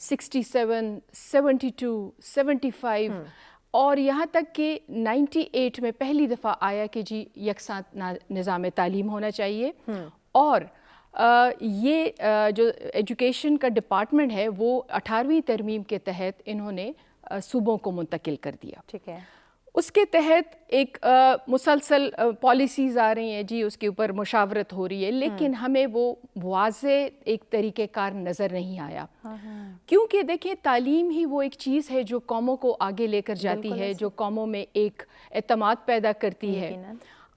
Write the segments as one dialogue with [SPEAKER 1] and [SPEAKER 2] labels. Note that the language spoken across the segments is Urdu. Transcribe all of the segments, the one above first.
[SPEAKER 1] 67, 72, 75 اور یہاں تک کہ 98 میں پہلی دفعہ آیا کہ جی یکساں نظام تعلیم ہونا چاہیے، اور یہ جو ایجوکیشن کا ڈپارٹمنٹ ہے وہ 18ویں ترمیم کے تحت انہوں نے صوبوں کو منتقل کر دیا.
[SPEAKER 2] ٹھیک ہے.
[SPEAKER 1] اس کے تحت ایک مسلسل پالیسیز آ رہی ہیں جی، اس کے اوپر مشاورت ہو رہی ہے، لیکن ہمیں وہ واضح ایک طریقہ کار نظر نہیں آیا. کیونکہ دیکھیں تعلیم ہی وہ ایک چیز ہے جو قوموں کو آگے لے کر جاتی ہے، جو قوموں میں ایک اعتماد پیدا کرتی ہے.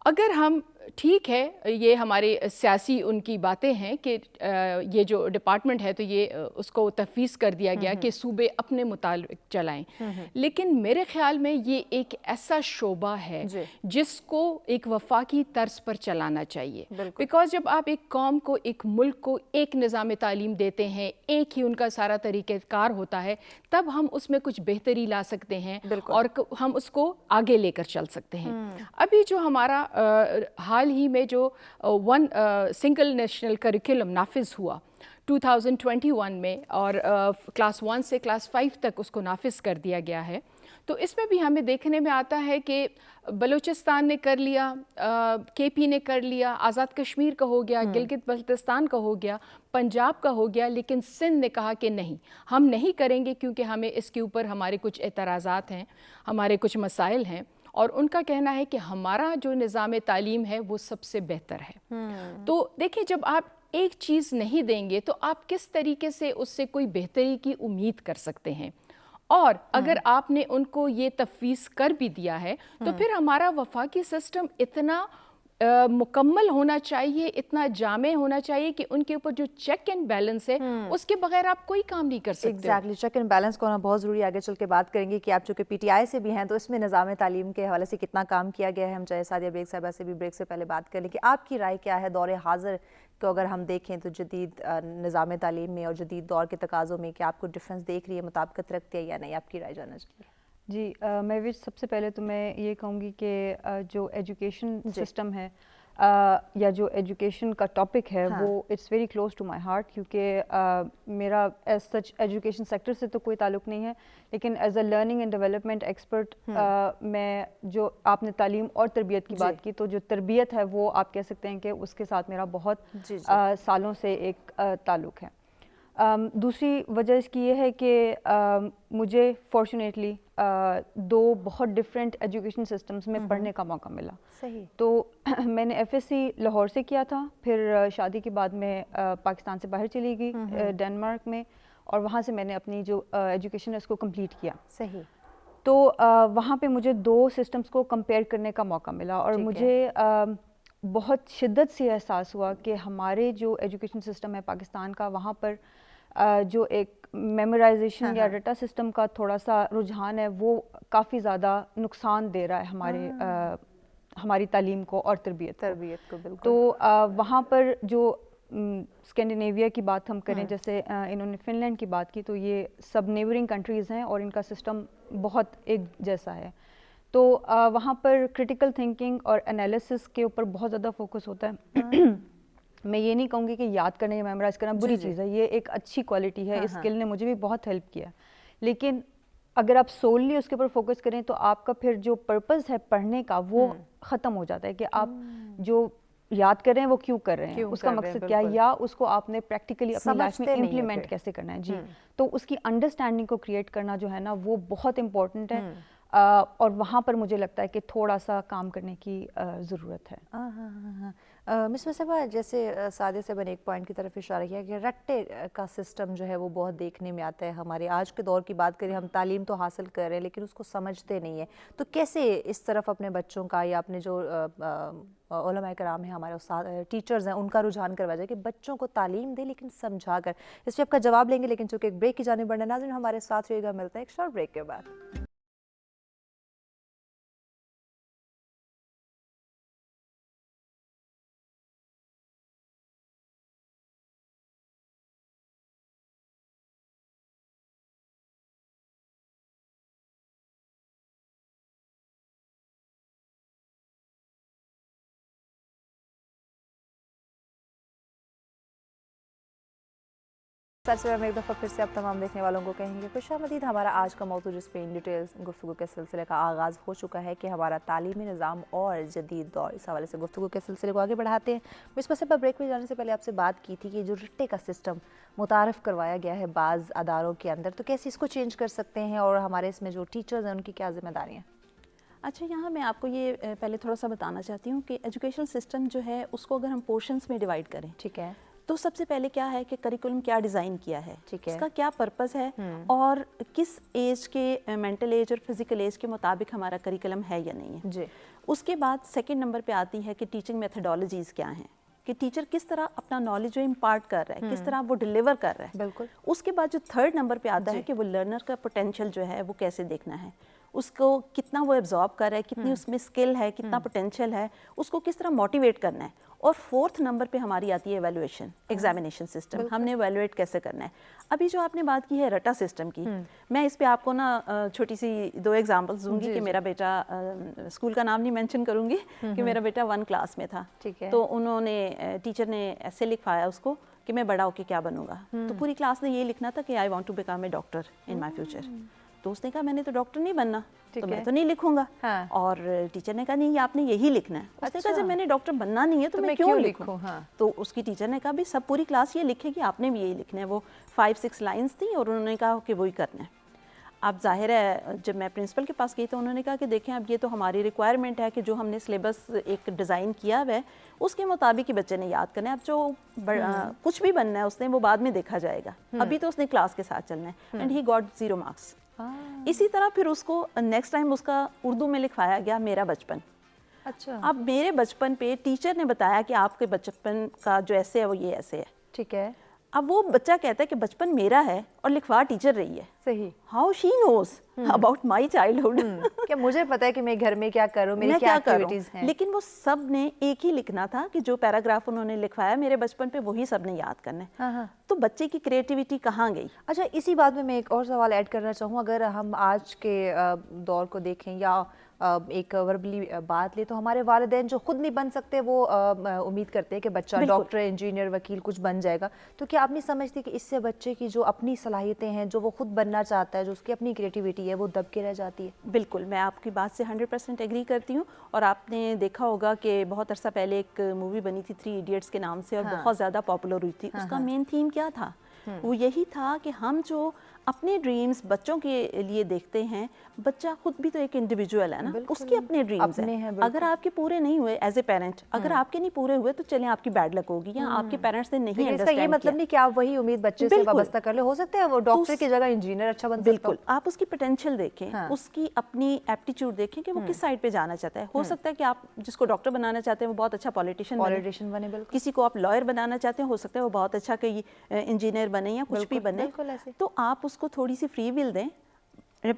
[SPEAKER 1] اگر ہم ٹھیک ہے یہ ہمارے سیاسی ان کی باتیں ہیں کہ یہ جو ڈپارٹمنٹ ہے تو یہ اس کو تفویض کر دیا گیا کہ صوبے اپنے مطابق چلائیں، لیکن میرے خیال میں یہ ایک ایسا شعبہ ہے جس کو ایک وفاقی طرز پر چلانا چاہیے. بیکاز جب آپ ایک قوم کو، ایک ملک کو ایک نظام تعلیم دیتے ہیں، ایک ہی ان کا سارا طریقہ کار ہوتا ہے، تب ہم اس میں کچھ بہتری لا سکتے ہیں اور ہم اس کو آگے لے کر چل سکتے ہیں. ابھی جو ہمارا حال ہی میں جو سنگل نیشنل کریکولم نافذ ہوا 2021 میں، اور کلاس 1 سے کلاس 5 تک اس کو نافذ کر دیا گیا ہے، تو اس میں بھی ہمیں دیکھنے میں آتا ہے کہ بلوچستان نے کر لیا، کے پی نے کر لیا، آزاد کشمیر کا ہو گیا، گلگت بلتستان کا ہو گیا، پنجاب کا ہو گیا، لیکن سندھ نے کہا کہ نہیں، ہم نہیں کریں گے کیونکہ ہمیں اس کے اوپر ہمارے کچھ اعتراضات ہیں، ہمارے کچھ مسائل ہیں، اور ان کا کہنا ہے کہ ہمارا جو نظام تعلیم ہے وہ سب سے بہتر ہے. تو دیکھیں جب آپ ایک چیز نہیں دیں گے تو آپ کس طریقے سے اس سے کوئی بہتری کی امید کر سکتے ہیں. اور اگر آپ نے ان کو یہ تفویض کر بھی دیا ہے تو پھر ہمارا وفاقی سسٹم اتنا مکمل ہونا چاہیے، اتنا جامع ہونا چاہیے کہ ان کے اوپر جو چیک اینڈ بیلنس ہے اس کے بغیر آپ کوئی کام نہیں کر سکتے.
[SPEAKER 2] ایگزیکٹلی، چیک اینڈ بیلنس کو ہونا بہت ضروری ہے. آگے چل کے بات کریں گے کہ آپ چونکہ پی ٹی آئی سے بھی ہیں تو اس میں نظام تعلیم کے حوالے سے کتنا کام کیا گیا ہے. ہم چاہے سعدیہ بیگ صاحبہ سے بھی بریک سے پہلے بات کر لیں کہ آپ کی رائے کیا ہے دور حاضر کو اگر ہم دیکھیں تو جدید نظام تعلیم میں اور جدید دور کے تقاضوں میں، کہ آپ کو ڈفرینس دیکھ رہی ہے، مطابقت رکھتے ہیں یا نہیں؟ آپ کی رائے جاننا چاہیے.
[SPEAKER 3] جی میں سب سے پہلے تو میں یہ کہوں گی کہ جو ایجوکیشن سسٹم ہے یا جو ایجوکیشن کا ٹاپک ہے وہ it's very close to my heart, کیونکہ میرا ایز سچ ایجوکیشن سیکٹر سے تو کوئی تعلق نہیں ہے، لیکن as a learning and development expert میں، جو آپ نے تعلیم اور تربیت کی بات کی، تو جو تربیت ہے وہ آپ کہہ سکتے ہیں کہ اس کے ساتھ میرا بہت سالوں سے ایک تعلق ہے. دوسری وجہ اس کی یہ ہے کہ مجھے فارچونیٹلی دو بہت ڈفرینٹ ایجوکیشن سسٹمز میں پڑھنے کا موقع ملا.
[SPEAKER 2] صحیح. تو
[SPEAKER 3] میں نے ایف ایس سی لاہور سے کیا تھا، پھر شادی کے بعد میں پاکستان سے باہر چلی گئی ڈنمارک میں، اور وہاں سے میں نے اپنی جو ایجوکیشن ہے اس کو کمپلیٹ کیا.
[SPEAKER 2] صحیح.
[SPEAKER 3] تو وہاں پہ مجھے دو سسٹمز کو کمپیئر کرنے کا موقع ملا، اور مجھے بہت شدت سے احساس ہوا کہ ہمارے جو ایجوکیشن سسٹم ہے پاکستان کا، وہاں پر جو ایک میمورائزیشن یا ڈیٹا سسٹم کا تھوڑا سا رجحان ہے وہ کافی زیادہ نقصان دے رہا ہے ہماری تعلیم کو اور تربیت کو. تو وہاں پر جو اسکینڈینیویا کی بات ہم کریں، جیسے انہوں نے فن لینڈ کی بات کی، تو یہ سب نیبرنگ کنٹریز ہیں اور ان کا سسٹم بہت ایک جیسا ہے. تو وہاں پر کرٹیکل تھنکنگ اور انالیسس کے اوپر بہت زیادہ فوکس ہوتا ہے. میں یہ نہیں کہوں گی کہ یاد کرنا یا میمورائز کرنا بری چیز ہے، یہ ایک اچھی کوالٹی ہے، اس اسکل نے مجھے بھی بہت ہیلپ کیا، لیکن اگر آپ سوللی اس کے اوپر فوکس کریں تو آپ کا پھر جو پرپز ہے پڑھنے کا وہ ختم ہو جاتا ہے کہ آپ جو یاد کر رہے ہیں وہ کیوں کر رہے ہیں، اس کا مقصد کیا ہے، یا اس کو آپ نے پریکٹیکلی اپنی لائف میں امپلیمنٹ کیسے کرنا ہے. جی، تو اس کی انڈرسٹینڈنگ کو کریٹ کرنا جو ہے نا وہ بہت امپورٹنٹ ہے، اور وہاں پر مجھے لگتا ہے کہ تھوڑا سا کام کرنے کی ضرورت ہے.
[SPEAKER 2] مس مصباح، جیسے سعدیہ صاحب نے ایک پوائنٹ کی طرف اشارہ کیا کہ رٹے کا سسٹم جو ہے وہ بہت دیکھنے میں آتا ہے. ہمارے آج کے دور کی بات کریں، ہم تعلیم تو حاصل کر رہے ہیں لیکن اس کو سمجھتے نہیں ہیں. تو کیسے اس طرف اپنے بچوں کا یا اپنے جو علماء کرام ہیں، ہمارے استاد ٹیچرز ہیں، ان کا رجحان کروا جائے کہ بچوں کو تعلیم دے لیکن سمجھا کر؟ اس پہ آپ کا جواب لیں گے، لیکن چونکہ ایک بریک کی جانب بڑھنا. ناظرین ہمارے ساتھ رہے گا، ملتا ہے ایک شارٹ بریک کے بعد. سر ہم ایک دفعہ پھر سے اب تمام دیکھنے والوں کو کہیں گے خوش آمدید. ہمارا آج کا موضوع جس پہ ان ڈیٹیل گفتگو کے سلسلے کا آغاز ہو چکا ہے کہ ہمارا تعلیمی نظام اور جدید دور, اس حوالے سے گفتگو کے سلسلے کو آگے بڑھاتے ہیں. اس پر سے بریک میں جانے سے پہلے آپ سے بات کی تھی کہ جو رٹے کا سسٹم متعارف کروایا گیا ہے بعض اداروں کے اندر, تو کیسے اس کو چینج کر سکتے ہیں اور ہمارے اس میں جو ٹیچرز ہیں ان کی کیا ذمہ داریاں؟
[SPEAKER 4] اچھا, یہاں میں آپ کو یہ پہلے تھوڑا سا بتانا چاہتی ہوں کہ ایجوکیشن سسٹم جو ہے اس کو اگر ہم پورشنز میں ڈیوائڈ کریں,
[SPEAKER 2] ٹھیک ہے,
[SPEAKER 4] تو سب سے پہلے کیا ہے کہ کریکولم کیا ڈیزائن کیا ہے, اس کا کیا پرپس ہے اور کس ایج کے مینٹل ایج اور فزیکل ایج کے مطابق ہمارا کریکولم ہے یا نہیں ہے
[SPEAKER 2] جی.
[SPEAKER 4] اس کے بعد سیکنڈ نمبر پہ آتی ہے کہ ٹیچنگ میتھڈالوجیز کیا ہیں, کہ ٹیچر کس طرح اپنا نالج جو امپارٹ کر رہا ہے, کس طرح وہ ڈیلیور کر رہا ہے.
[SPEAKER 2] بالکل.
[SPEAKER 4] اس کے بعد جو تھرڈ نمبر پہ آتا ہے کہ وہ لرنر کا پوٹینشیل جو ہے وہ کیسے دیکھنا ہے, اس کو کتنا وہ ایبزارب کر رہا ہے, کتنی اس میں اسکل ہے, کتنا پوٹینشیل ہے, اس کو کس طرح موٹیویٹ کرنا ہے. اور فورتھ نمبر پہ ہماری آتی ہے ایویلویشن, ایگزامینیشن سسٹم, ہم نے ایویلویٹ کیسے کرنا ہے. ابھی جو آپ نے بات کی ہے رٹا سسٹم کی, میں اس پہ آپ کو نا چھوٹی سی 2 ایگزامپلس دوں گی کہ میرا بیٹا, اسکول کا نام نہیں مینشن کروں گی, کہ میرا بیٹا 1 کلاس میں تھا, تو انہوں نے ٹیچر نے ایسے لکھوایا اس کو کہ میں بڑا ہو کے کیا بنوں گا, تو پوری کلاس نے یہ لکھنا تھا کہ I want to become a doctor in my future. تو اس نے کہا میں نے تو ڈاکٹر نہیں بننا, تو میں تو نہیں لکھوں گا. اور ٹیچر نے کہا نہیں آپ نے یہی لکھنا ہے. اس نے کہا جب میں نے ڈاکٹر بننا نہیں ہے تو میں کیوں لکھوں. تو اس کی ٹیچر نے کہا بھی سب پوری کلاس یہ لکھے گی, آپ نے بھی یہی لکھنا ہے. وہ 5-6 لائنز تھیں اور انہوں نے کہا کہ وہی کرنا ہے. اب ظاہر ہے جب میں پرنسپل کے پاس گئی تو انہوں نے کہا کہ دیکھیں اب یہ تو ہماری ریکوائرمنٹ ہے کہ جو ہم نے سلیبس ایک ڈیزائن کیا ہوا ہے اس کے مطابق ہی بچے نے یاد کرنا ہے. اب جو کچھ بھی بننا ہے اس نے وہ بعد میں دیکھا جائے گا, ابھی تو اس نے کلاس کے ساتھ چلنا ہے. And he got 0 marks. اسی طرح پھر اس کو نیکسٹ ٹائم اس کا اردو میں لکھوایا گیا میرا بچپن.
[SPEAKER 2] اچھا,
[SPEAKER 4] اب میرے بچپن پہ ٹیچر نے بتایا کہ آپ کے بچپن کا جو ایسے ہے وہ یہ ایسے ہے.
[SPEAKER 2] ٹھیک ہے.
[SPEAKER 4] اب وہ بچہ کہتا ہے کہ بچپن میرا ہے اور لکھوا ٹیچر رہی ہے.
[SPEAKER 2] صحیح.
[SPEAKER 4] How she knows about my childhood,
[SPEAKER 2] کہ مجھے پتا ہے کہ میں گھر میں کیا کروں, میری کیا ایکٹیویٹیز ہیں.
[SPEAKER 4] لیکن وہ سب نے ایک ہی لکھنا تھا کہ جو پیراگراف انہوں نے لکھوایا میرے بچپن پہ وہی سب نے یاد کرنا ہے. تو بچے کی کریٹیوٹی کہاں گئی؟
[SPEAKER 2] اچھا, اسی بات میں ایک اور سوال ایڈ کرنا چاہوں. اگر ہم آج کے دور کو دیکھیں یا ایک وربلی بات لیں تو ہمارے والدین جو خود نہیں بن سکتے وہ امید کرتے ہیں کہ بچہ ڈاکٹر, انجینئر, وکیل کچھ بن جائے گا. تو کیا آپ نہیں سمجھتی کہ اس سے بچے کی جو اپنی صلاحیتیں ہیں, جو وہ خود بننا چاہتا ہے, جو اس کی اپنی کریٹیوٹی ہے, وہ دب کے رہ جاتی ہے؟
[SPEAKER 4] بالکل, میں آپ کی بات سے 100% ایگری کرتی ہوں. اور آپ نے دیکھا ہوگا کہ بہت عرصہ پہلے ایک مووی بنی تھی 3 ایڈیٹس کے نام سے, اور بہت زیادہ پاپولر ہوئی تھی. اس کا مین تھیم کیا تھا؟ وہ یہی تھا کہ ہم جو اپنے ڈریمز بچوں کے لیے دیکھتے ہیں, بچہ خود بھی تو ایک انڈیویجول ہے نا, اس کے اپنے ڈریمز ہیں. اگر آپ کے پورے نہیں ہوئے ایز اے پیرنٹ, اگر آپ کے نہیں پورے ہوئے تو چلیں آپ کی بیڈ لک ہوگی, یا آپ کے پیرنٹس نے نہیں انڈرسٹینڈ کیا.
[SPEAKER 2] یہ مطلب نہیں کہ آپ وہی امید بچے سے وابستہ کر لیں, ہو سکتا ہے وہ ڈاکٹر کی جگہ انجینئر اچھا بن سکتا ہے.
[SPEAKER 4] بالکل, آپ اس کی پوٹینشیل دیکھیں, اس کی اپنی ایپٹیچیوڈ دیکھیں کہ وہ کس سائڈ پہ جانا چاہتا ہے. ہو سکتا ہے کہ آپ جس کو ڈاکٹر بنانا چاہتے ہیں وہ بہت اچھا پولیٹیشین
[SPEAKER 2] بنے,
[SPEAKER 4] کسی کو آپ لائر بنانا چاہتے ہیں ہو سکتا ہے وہ بہت اچھا کہ انجینئر بنے یا کچھ بھی بنے. تو آپ اس کو تھوڑی سی فری ول دیں.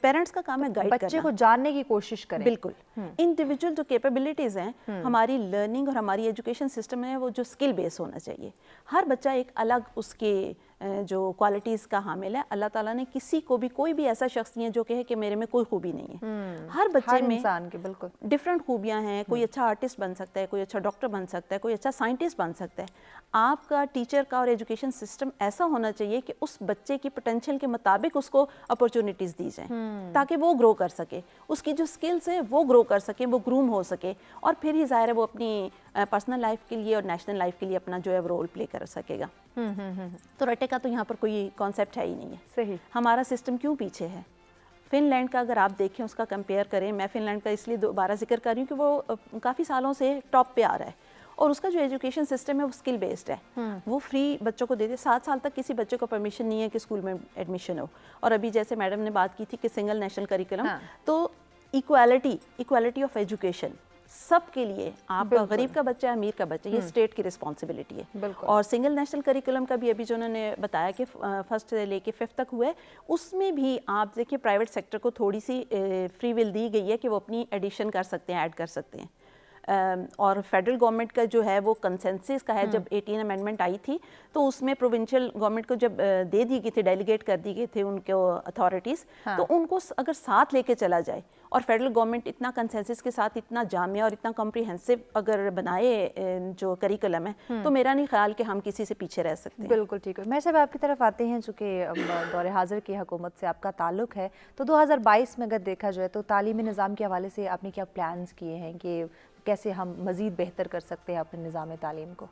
[SPEAKER 4] پیرنٹس کا کام ہے گائیڈ کرنا,
[SPEAKER 2] بچے کو جاننے کی کوشش کریں.
[SPEAKER 4] بالکل, انڈیویجول جو کیپیبلٹیز ہیں ہماری لرننگ اور ہماری ایجوکیشن سسٹم ہے وہ جو اسکل بیس ہونا چاہیے. ہر بچہ ایک الگ اس کے جو کوالٹیز کا حامل ہے. اللہ تعالیٰ نے کسی کو بھی, کوئی بھی ایسا شخص نہیں ہے جو کہے کہ میرے میں کوئی خوبی نہیں ہے. ہر بچے میں
[SPEAKER 2] انسان کے بالکل
[SPEAKER 4] ڈفرینٹ خوبیاں ہیں. کوئی اچھا آرٹسٹ بن سکتا ہے, کوئی اچھا ڈاکٹر بن سکتا ہے, کوئی اچھا سائنٹسٹ بن سکتا ہے. آپ کا ٹیچر کا اور ایجوکیشن سسٹم ایسا ہونا چاہیے کہ اس بچے کی پوٹینشیل کے مطابق اس کو اپرچونیٹیز دی جائیں تاکہ وہ گرو کر سکے, اس کی جو اسکلس ہیں وہ گرو کر سکیں, وہ گروم ہو سکے, اور پھر ہی ظاہر ہے وہ اپنی پرسنل لائف کے لیے اور نیشنل لائف کے لیے اپنا جو ہے رول پلے کر سکے گا. تو رٹے کا تو یہاں پر کوئی کانسیپٹ ہے ہی نہیں ہے.
[SPEAKER 2] صحیح.
[SPEAKER 4] ہمارا سسٹم کیوں پیچھے ہے؟ فن لینڈ کا اگر آپ دیکھیں, اس کا کمپیئر کریں, میں فن لینڈ کا اس لیے دوبارہ ذکر کر رہی ہوں کہ وہ کافی سالوں سے ٹاپ پہ آ رہا ہے, اور اس کا جو ایجوکیشن سسٹم ہے وہ اسکل بیسڈ ہے. وہ فری بچوں کو دیتے, 7 سال تک کسی بچے کو پرمیشن نہیں ہے کہ اسکول میں ایڈمیشن ہو. اور ابھی جیسے میڈم نے بات کی تھی کہ سنگل نیشنل کریکولم, تو ایکوالٹی آف ایجوکیشن سب کے لیے, آپ کا غریب کا بچہ ہے, امیر کا بچہ, یہ اسٹیٹ کی رسپانسبلٹی ہے. اور سنگل نیشنل کریکولم کا بھی ابھی جو انہوں نے بتایا کہ 1st سے لے کے 5th تک ہوا ہے, اس میں بھی آپ دیکھیں پرائیویٹ سیکٹر کو تھوڑی سی فری ول دی گئی ہے کہ وہ اپنی ایڈیشن کر سکتے ہیں, ایڈ کر سکتے ہیں. اور فیڈرل گورنمنٹ کا جو ہے وہ کنسنسس کا ہے. جب 18 امینڈمنٹ آئی تھی تو اس میں پروونشل گورنمنٹ کو جب دے دی گئی تھی, ڈیلیگیٹ کر دی گئی تھی ان کو اتھارٹیز, تو ان کو اگر ساتھ لے کے چلا جائے اور فیڈرل گورنمنٹ اتنا کنسنسس کے ساتھ اتنا جامع اور اتنا کمپریہنسو اگر بنائے جو کریکولم ہے, تو میرا نہیں خیال کہ ہم کسی سے پیچھے رہ سکتے ہیں.
[SPEAKER 2] بالکل ٹھیک ہے. میں صاحب آپ کی طرف آتے ہیں, چونکہ دور حاضر کی حکومت سے آپ کا تعلق ہے, تو 2022 میں اگر دیکھا جائے تو تعلیمی نظام کے حوالے سے آپ نے کیا پلانز کیے ہیں کہ کیسے ہم مزید بہتر کر سکتے ہیں اپنے نظام تعلیم کو؟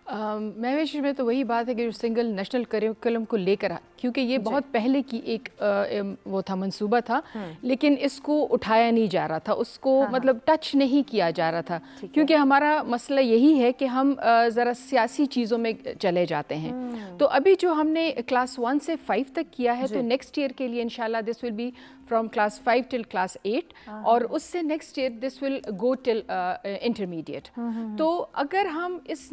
[SPEAKER 1] مہوش میں تو وہی بات ہے کہ جو سنگل نیشنل کریکولم کو لے کر, کیونکہ یہ بہت پہلے کی ایک وہ تھا منصوبہ تھا, لیکن اس کو اٹھایا نہیں جا رہا تھا, اس کو مطلب ٹچ نہیں کیا جا رہا تھا, کیونکہ ہمارا مسئلہ یہی ہے کہ ہم ذرا سیاسی چیزوں میں چلے جاتے ہیں. تو ابھی جو ہم نے کلاس 1 سے 5 تک کیا ہے, تو نیکسٹ ایئر کے لیے انشاءاللہ this will be from class 5 till class 8, اور اس سے next year this will go till intermediate. تو اگر ہم اس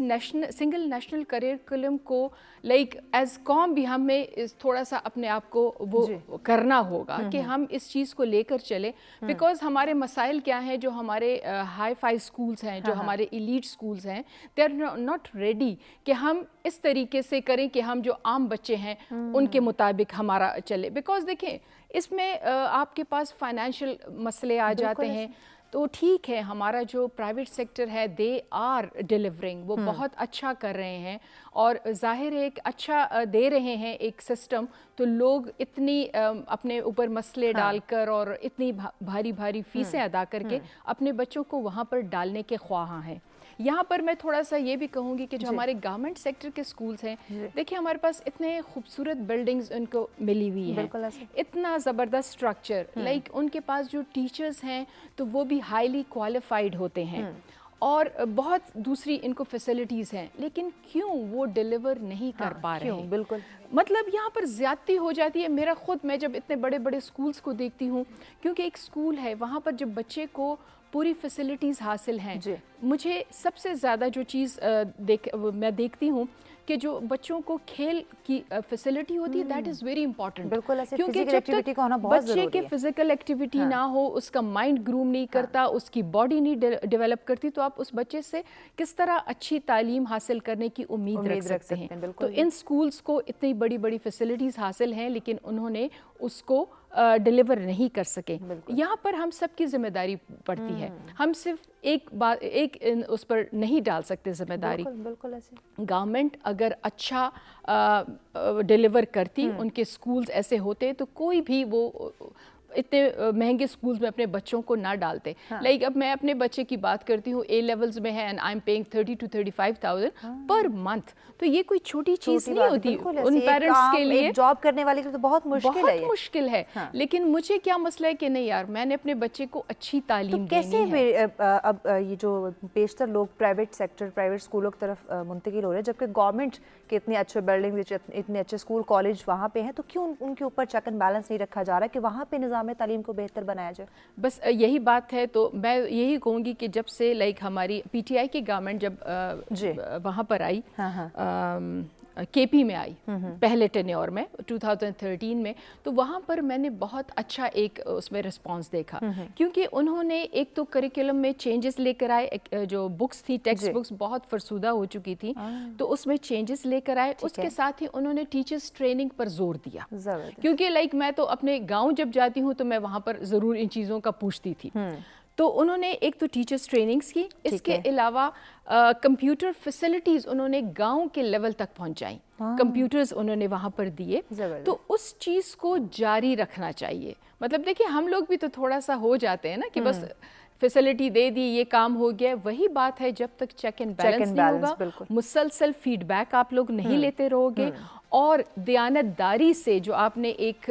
[SPEAKER 1] سنگل نیشنل کریکولم کو لائک ایز قوم بھی ہمیں تھوڑا سا اپنے آپ کو وہ کرنا ہوگا کہ ہم اس چیز کو لے کر چلیں, بیکاز ہمارے مسائل کیا ہیں, جو ہمارے ہائی فائی اسکولس ہیں, جو ہمارے ایلیٹ اسکولس ہیں, دے آر ناٹ ریڈی کہ ہم اس طریقے سے کریں کہ ہم جو عام بچے ہیں ان کے مطابق ہمارا چلے. بیکاز دیکھیں اس میں آپ کے پاس فائنینشیل مسئلے آ جاتے ہیں. تو ٹھیک ہے, ہمارا جو پرائیویٹ سیکٹر ہے دے آر ڈیلیورنگ, وہ بہت اچھا کر رہے ہیں, اور ظاہر ہے ایک اچھا دے رہے ہیں ایک سسٹم, تو لوگ اتنی اپنے اوپر مسئلے ڈال کر اور اتنی بھاری بھاری فیسیں ادا کر کے اپنے بچوں کو وہاں پر ڈالنے کے خواہاں ہیں. یہاں پر میں تھوڑا سا یہ بھی کہوں گی کہ جو ہمارے گورنمنٹ سیکٹر کے سکولز ہیں, دیکھیں ہمارے پاس اتنے خوبصورت بلڈنگز ان کو ملی ہوئی ہیں, اتنا زبردست سٹرکچر, لائک ان کے پاس جو ٹیچرز ہیں تو وہ بھی ہائیلی کوالیفائڈ ہوتے ہیں, اور بہت دوسری ان کو فیسلٹیز ہیں, لیکن کیوں وہ ڈیلیور نہیں کر پا رہے ہیں؟
[SPEAKER 2] بالکل,
[SPEAKER 1] مطلب یہاں پر زیادتی ہو جاتی ہے. میں جب اتنے بڑے بڑے سکولز کو دیکھتی ہوں, کیونکہ ایک سکول ہے وہاں پر جب بچے کو پوری فیسلٹیز حاصل ہیں, مجھے سب سے زیادہ جو چیز میں دیکھتی ہوں کہ جو بچوں کو کھیل کی فیسلٹی ہوتی ہے, دیٹ از ویری امپورٹنٹ. کیونکہ جب تک بچے کے فزیکل ایکٹیویٹی نہ ہو, اس کا مائنڈ گروم نہیں کرتا, اس کی باڈی نہیں ڈیولپ کرتی, تو آپ اس بچے سے کس طرح اچھی تعلیم حاصل کرنے کی امید رکھ سکتے ہیں؟ تو ان سکولز کو اتنی بڑی بڑی فیسلٹیز حاصل ہیں, لیکن انہوں نے اس کو ڈیلیور نہیں کر سکے. یہاں پر ہم سب کی ذمہ داری پڑتی ہے, ہم صرف ایک اس پر نہیں ڈال سکتے ذمہ داری. گورنمنٹ اگر اچھا ڈیلیور کرتی, ان کے سکولز ایسے ہوتے, تو کوئی بھی وہ اتنے مہنگے سکولز میں اپنے بچوں کو نہ ڈالتے. لائک اب میں اپنے بچے کی بات کرتی ہوں, اے لیولز میں ہے, and I am paying 30 to 35,000 per month, تو یہ کوئی چھوٹی چیز نہیں ہوتی ان پیرنٹس کے لیے.
[SPEAKER 2] جاب کرنے والے کے لیے تو بہت مشکل ہے.
[SPEAKER 1] لیکن مجھے کیا مسئلہ ہے کہ نہیں یار, میں نے اپنے بچے کو اچھی تعلیم دینی ہے.
[SPEAKER 2] اب یہ جو بیشتر لوگ پرائیویٹ سیکٹر, پرائیویٹ اسکولوں کی طرف منتقل ہو رہے ہیں, جبکہ گورنمنٹ کے اتنے اچھے بلڈنگ, اتنے اچھے اسکول کالج وہاں پہ ہیں, تو کیوں ان کے اوپر چیک اینڈ بیلنس نہیں رکھا جا رہا کہ وہاں پہ نظام تعلیم کو بہتر بنایا جائے؟
[SPEAKER 1] بس یہی بات ہے. تو میں یہی کہوں گی کہ جب سے لائک ہماری پی ٹی آئی کی گورنمنٹ جب وہاں پر آئی, کے پی میں آئی پہلے ٹینیور میں 2013 میں, تو وہاں پر میں نے بہت اچھا ایک اس میں رسپانس دیکھا, کیونکہ انہوں نے ایک تو کریکولم میں چینجز لے کر آئے. جو بکس تھی, ٹیکسٹ بکس بہت فرسودہ ہو چکی تھی, تو اس میں چینجز لے کر آئے. اس کے ساتھ ہی انہوں نے ٹیچرز ٹریننگ پر زور دیا, کیونکہ لائک میں تو اپنے گاؤں جب جاتی ہوں تو میں وہاں پر ضرور ان چیزوں کا پوچھتی تھی. تو انہوں نے ایک تو ٹیچرز ٹریننگز کی, اس کے علاوہ کمپیوٹر فیسلٹیز انہوں نے گاؤں کے لیول تک پہنچائیں, کمپیوٹرز انہوں نے وہاں پر دیے. تو اس چیز کو جاری رکھنا چاہیے. مطلب دیکھیں ہم لوگ بھی تو تھوڑا سا ہو جاتے ہیں نا کہ بس فیسلٹی دے دی, یہ کام ہو گیا. وہی بات ہے, جب تک چیک اینڈ بیلنس نہیں ہوگا, مسلسل فیڈ بیک آپ لوگ نہیں لیتے رہو گے, اور دیانت داری سے جو آپ نے ایک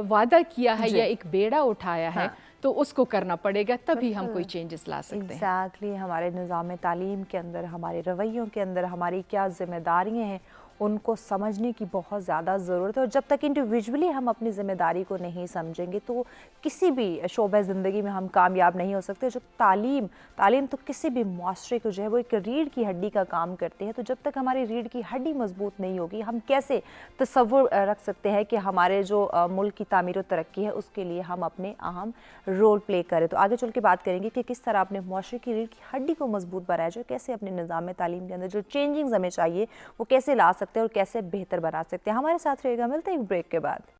[SPEAKER 1] وعدہ کیا ہے یا ایک بیڑا اٹھایا ہے, تو اس کو کرنا پڑے گا, تبھی ہم کوئی چینجز لا سکتے ہیں.
[SPEAKER 2] ایگزیکٹلی, ہمارے نظام تعلیم کے اندر, ہمارے رویوں کے اندر ہماری کیا ذمہ داریاں ہیں, ان کو سمجھنے کی بہت زیادہ ضرورت ہے، اور جب تک انڈیویجولی ہم اپنی ذمہ داری کو نہیں سمجھیں گے تو کسی بھی شعبہ زندگی میں ہم کامیاب نہیں ہو سکتے. جو تعلیم تو کسی بھی معاشرے کو جو ہے وہ ایک ریڑھ کی ہڈی کا کام کرتے ہیں. تو جب تک ہماری ریڑھ کی ہڈی مضبوط نہیں ہوگی ہم کیسے تصور رکھ سکتے ہیں کہ ہمارے جو ملک کی تعمیر و ترقی ہے اس کے لیے ہم اپنے اہم رول پلے کریں. تو آگے چل کے بات کریں گے کہ کس طرح اپنے معاشرے کی ریڑھ کی ہڈی کو مضبوط بنایا جائے, کیسے اپنے نظام تعلیم کے اندر جو چینجنگز ہمیں چاہیے وہ کیسے لا سکتے ہیں اور کیسے بہتر بنا سکتے ہیں. ہمارے ساتھ رہے گا, ملتے ہیں ایک بریک کے بعد.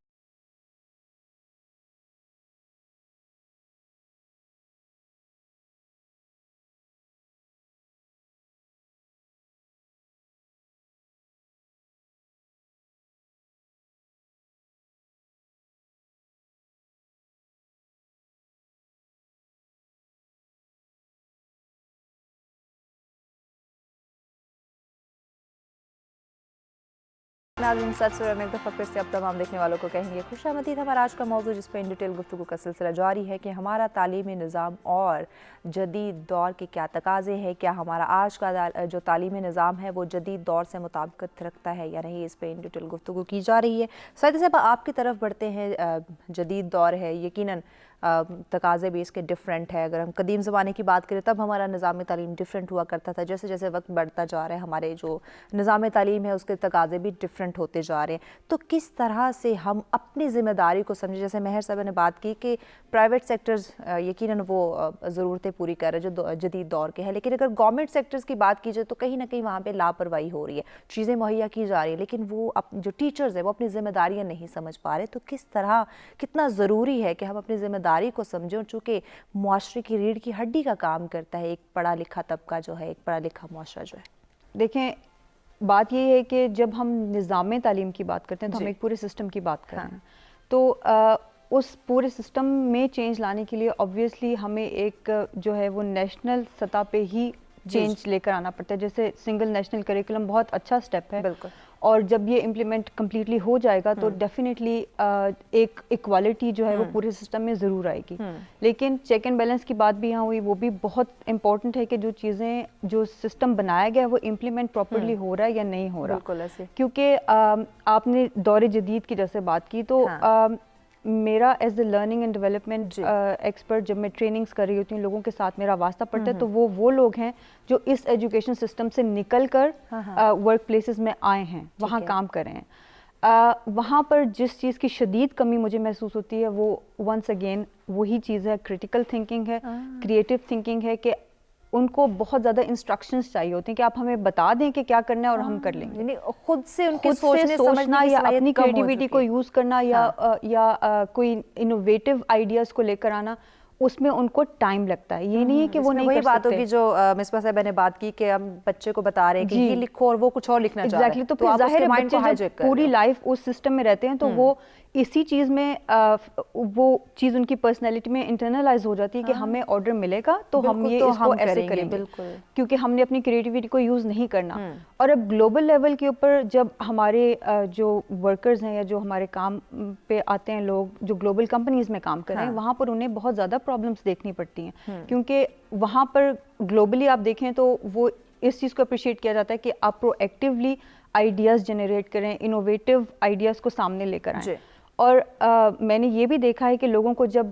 [SPEAKER 2] ناظرین ساتھ میں ایک دفعہ پھر سے اب تمام دیکھنے والوں کو کہیں گے خوش آمدید. ہمارا آج کا موضوع جس پہ ان ڈیٹیل گفتگو کا سلسلہ جاری ہے کہ ہمارا تعلیمی نظام اور جدید دور کے کیا تقاضے ہیں, کیا ہمارا آج کا جو تعلیمی نظام ہے وہ جدید دور سے مطابقت رکھتا ہے یا نہیں, اس پہ ان ڈیٹیل گفتگو کی جا رہی ہے. سعید صاحب آپ کی طرف بڑھتے ہیں. جدید دور ہے, یقیناً تقاضے بھی اس کے ڈفرینٹ ہے. اگر ہم قدیم زمانے کی بات کریں تب ہمارا نظام تعلیم ڈفرینٹ ہوا کرتا تھا. جیسے جیسے وقت بڑھتا جا رہا ہے ہمارے جو نظام تعلیم ہے اس کے تقاضے بھی ڈفرینٹ ہوتے جا رہے ہیں. تو کس طرح سے ہم اپنی ذمہ داری کو سمجھیں, جیسے مہر صاحب نے بات کی کہ پرائیویٹ سیکٹرز یقیناً وہ ضرورتیں پوری کر رہے ہیں جو جدید دور کے ہیں, لیکن اگر گورنمنٹ سیکٹرز کی بات کی جائے تو کہیں نہ کہیں وہاں پہ لاپرواہی ہو رہی ہے, چیزیں مہیا کی جا رہی ہیں لیکن وہ جو ٹیچرز ہیں وہ اپنی ذمہ داریاں نہیں سمجھ پا رہے. تو کس طرح کتنا ضروری ہے کہ ہم اپنی ذمہ داری کو سمجھیں, چونکہ معاشرے کی ریڑھ کی ہڈی کا کام کرتا ہے ایک پڑھا لکھا طبقہ جو ہے, ایک پڑھا لکھا معاشرہ جو ہے.
[SPEAKER 3] دیکھیں بات یہ ہے کہ جب ہم نظام تعلیم کی بات کرتے ہیں تو ہم ایک پورے سسٹم کی بات کر رہے ہیں. تو اس پورے سسٹم میں چینج لانے کے لیے آبویسلی ہمیں ایک جو ہے وہ نیشنل سطح پہ ہی چینج لے کر آنا پڑتا ہے. جیسے سنگل نیشنل کریکولم بہت اچھا سٹیپ ہے, اور جب یہ امپلیمنٹ کمپلیٹلی ہو جائے گا تو ڈیفینیٹلی ایک ایکوالٹی جو ہے وہ پورے سسٹم میں ضرور آئے گی. لیکن چیک اینڈ بیلنس کی بات بھی یہاں ہوئی, وہ بھی بہت امپورٹنٹ ہے کہ جو چیزیں جو سسٹم بنایا گیا ہے وہ امپلیمنٹ پراپرلی ہو رہا ہے یا نہیں ہو رہا. کیونکہ آپ نے دور جدید کی جیسے بات کی تو میرا as a learning and development expert جب میں ٹریننگز کر رہی ہوتی ہوں, لوگوں کے ساتھ میرا واسطہ پڑتا ہے تو وہ لوگ ہیں جو اس ایجوکیشن سسٹم سے نکل کر ورک پلیسز میں آئے ہیں, وہاں کام کر رہے ہیں. وہاں پر جس چیز کی شدید کمی مجھے محسوس ہوتی ہے وہ ونس اگین وہی چیز ہے, کریٹیکل تھنکنگ ہے, کریٹو تھنکنگ ہے, کہ ان کو بہت زیادہ انسٹرکشنز چاہیے ہوتے ہیں کہ آپ ہمیں بتا دیں کہ کیا کرنا ہے اور ہم کر لیں گے.
[SPEAKER 2] خود سے ان کے سوچنا
[SPEAKER 3] یا اپنی کریٹیوٹی کو یوز کرنا یا کوئی انوویٹو آئیڈیاز کو لے کر آنا, اس میں ان کو ٹائم لگتا ہے. یہ نہیں ہے کہ وہ نہیں کر سکتے.
[SPEAKER 2] بات ہوگی جو مصباح صاحبہ نے بات کی کہ ہم بچے کو بتا رہے ہیں کہ یہ لکھو اور وہ کچھ اور لکھنا چاہ رہے ہیں,
[SPEAKER 3] تو پھر ظاہر ہے بچے جب پوری لائف اس سسٹم میں رہتے ہیں تو وہ اسی چیز میں وہ چیز ان کی پرسنالٹی میں انٹرنلائز ہو جاتی ہے کہ ہمیں آرڈر ملے گا تو ہم یہ اس کو ایسے کریں گے, کیونکہ ہم نے اپنی کریٹیوٹی کو یوز نہیں کرنا. اور اب گلوبل لیول کے اوپر جب ہمارے جو ورکرز ہیں یا جو ہمارے کام پہ آتے ہیں لوگ جو گلوبل کمپنیز میں کام کر رہے ہیں, وہاں پر انہیں بہت زیادہ پرابلمس دیکھنی پڑتی ہیں, کیونکہ وہاں پر گلوبلی آپ دیکھیں تو وہ اس چیز کو اپریشیٹ کیا جاتا ہے کہ آپ پرو ایکٹیولی آئیڈیاز جنریٹ کریں, انوویٹو آئیڈیاز کو سامنے لے کر آئیں. اور میں نے یہ بھی دیکھا ہے کہ لوگوں کو جب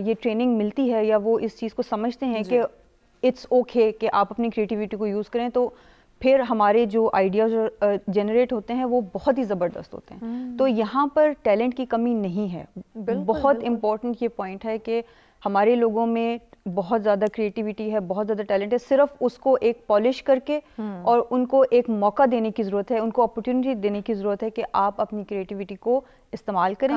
[SPEAKER 3] یہ ٹریننگ ملتی ہے یا وہ اس چیز کو سمجھتے ہیں کہ اٹس اوکے کہ آپ اپنی کریٹیوٹی کو یوز کریں, تو پھر ہمارے جو آئیڈیاز جنریٹ ہوتے ہیں وہ بہت ہی زبردست ہوتے ہیں. تو یہاں پر ٹیلنٹ کی کمی نہیں ہے. بہت امپورٹنٹ یہ پوائنٹ ہے کہ ہمارے لوگوں میں بہت زیادہ کریٹیوٹی ہے, بہت زیادہ ٹیلنٹ ہے, صرف اس کو ایک پالش کر کے اور ان کو ایک موقع دینے کی ضرورت ہے, ان کو اپرچونٹی دینے کی ضرورت ہے کہ آپ اپنی کریٹیوٹی کو استعمال کریں.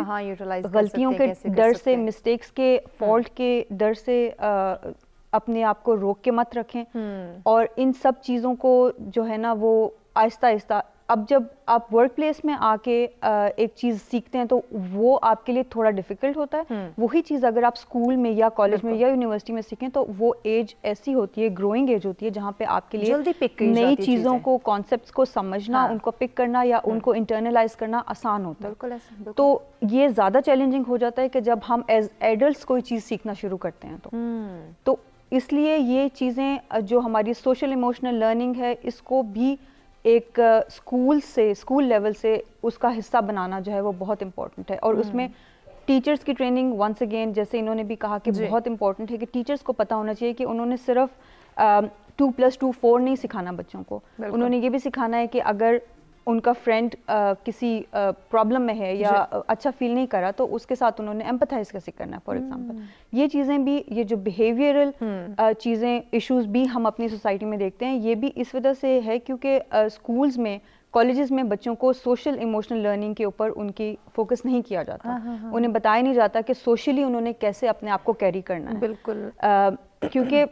[SPEAKER 3] غلطیوں کے ڈر سے, مسٹیکس کے, فالٹ کے ڈر سے اپنے آپ کو روک کے مت رکھیں, اور ان سب چیزوں کو جو ہے نا وہ آہستہ آہستہ, اب جب آپ ورک پلیس میں آ کے ایک چیز سیکھتے ہیں تو وہ آپ کے لیے تھوڑا ڈیفیکلٹ ہوتا ہے. وہی چیز اگر آپ اسکول میں یا کالج میں یا یونیورسٹی میں سیکھیں تو وہ ایج ایسی ہوتی ہے, گروئنگ ایج ہوتی ہے, جہاں پہ آپ کے لیے نئی چیزوں کو, کانسیپٹس کو سمجھنا, ان کو پک کرنا یا ان کو انٹرنلائز کرنا آسان ہوتا ہے. تو یہ زیادہ چیلنجنگ ہو جاتا ہے کہ جب ہم ایز ایڈلٹس کوئی چیز سیکھنا شروع کرتے ہیں تو اس لیے یہ چیزیں جو ہماری سوشل ایموشنل لرننگ ہے اس کو بھی ایک اسکول لیول سے اس کا حصہ بنانا جو ہے وہ بہت امپورٹنٹ ہے. اور اس میں ٹیچرس کی ٹریننگ ونس اگین جیسے انہوں نے بھی کہا کہ بہت امپورٹنٹ ہے کہ ٹیچرس کو پتہ ہونا چاہیے کہ انہوں نے صرف 2+2 4 نہیں سکھانا بچوں کو, انہوں نے یہ بھی سکھانا ہے کہ اگر ان کا فرینڈ کسی پرابلم میں ہے یا اچھا فیل نہیں کرا تو اس کے ساتھ انہوں نے ایمپتھائز کیسے کرنا ہے. فار ایگزامپل یہ چیزیں بھی, یہ جو بیہیویئرل چیزیں ایشوز بھی ہم اپنی سوسائٹی میں دیکھتے ہیں, یہ بھی اس وجہ سے ہے کیونکہ اسکولز میں کالجز میں بچوں کو سوشل ایموشنل لرننگ کے اوپر ان کی فوکس نہیں کیا جاتا, انہیں بتایا نہیں جاتا کہ سوشلی انہوں نے کیسے اپنے آپ کو کیری کرنا ہے.
[SPEAKER 2] بالکل,
[SPEAKER 3] کیونکہ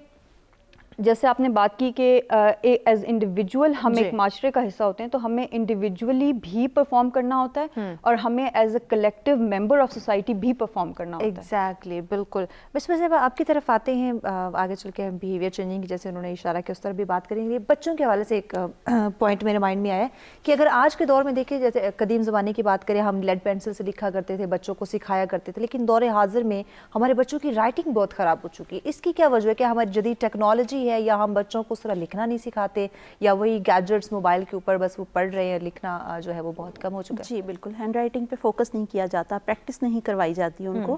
[SPEAKER 3] جیسے آپ نے بات کی کہ ایز انڈیویجول ہم ایک معاشرے کا حصہ ہوتے ہیں تو ہمیں انڈیویجولی بھی پرفارم کرنا ہوتا ہے اور ہمیں as a collective member of society بھی پرفارم کرنا ہوتا ہے.
[SPEAKER 2] ایگزیکٹلی, بالکل. بسم صاحب آپ کی طرف آتے ہیں, آگے چل کے ہم بیہیویئر چینجنگ کی جیسے انہوں نے اشارہ کیا اس طرح بھی بات کریں گے. بچوں کے حوالے سے ایک پوائنٹ میرے مائنڈ میں آیا ہے کہ اگر آج کے دور میں دیکھیں جیسے قدیم زمانے کی بات کریں, ہم لیڈ پینسل سے لکھا کرتے تھے, بچوں کو سکھایا کرتے تھے, لیکن دور حاضر میں ہمارے بچوں کی رائٹنگ بہت خراب ہو چکی ہے. اس کی کیا وجہ ہے؟ کہ ہماری جدید ٹیکنالوجی ہے یا ہم بچوں کو اس طرح لکھنا نہیں سکھاتے یا وہی گیجٹس موبائل کے اوپر بس وہ پڑھ رہے ہیں, لکھنا جو ہے وہ بہت کم ہو چکا ہے؟
[SPEAKER 4] جی بالکل, ہینڈ رائٹنگ پہ فوکس نہیں کیا جاتا, پریکٹس نہیں کروائی جاتی ان کو.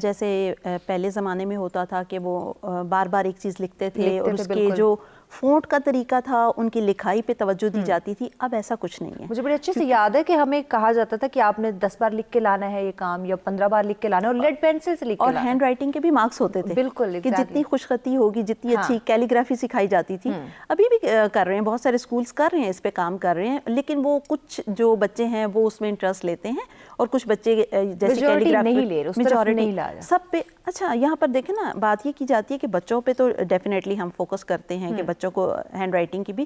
[SPEAKER 4] جیسے پہلے زمانے میں ہوتا تھا کہ وہ بار بار ایک چیز لکھتے تھے اور اس کے جو فونٹ کا طریقہ تھا ان کی لکھائی پہ توجہ دی جاتی تھی. اب ایسا کچھ نہیں ہے.
[SPEAKER 2] مجھے بڑے اچھے سے یاد ہے کہ ہمیں کہا جاتا تھا کہ آپ نے 10 بار لکھ کے لانا ہے یہ کام یا 15 بار لکھ کے لانا ہے, اور لیڈ پینسل سے لکھ کے لانا ہے.
[SPEAKER 4] اور ہینڈ رائٹنگ کے بھی مارکس ہوتے تھے.
[SPEAKER 2] بالکل,
[SPEAKER 4] کہ جتنی خوش خطی ہوگی, جتنی اچھی کیلیگرافی سکھائی جاتی تھی. ابھی بھی کر رہے ہیں, بہت سارے اسکولس کر رہے ہیں, اس پہ کام کر رہے ہیں, لیکن وہ کچھ جو بچے ہیں وہ اس میں انٹرسٹ لیتے ہیں اور کچھ بچے جیسے کیلیگرافی
[SPEAKER 2] نہیں لے رہے, اس طرف نہیں لا رہے
[SPEAKER 4] سب پہ. اچھا یہاں پر دیکھیں نا, بات یہ کی جاتی ہے کہ بچوں پہ تو ڈیفینیٹلی ہم فوکس کرتے ہیں کہ بچوں کو ہینڈ رائٹنگ کی بھی.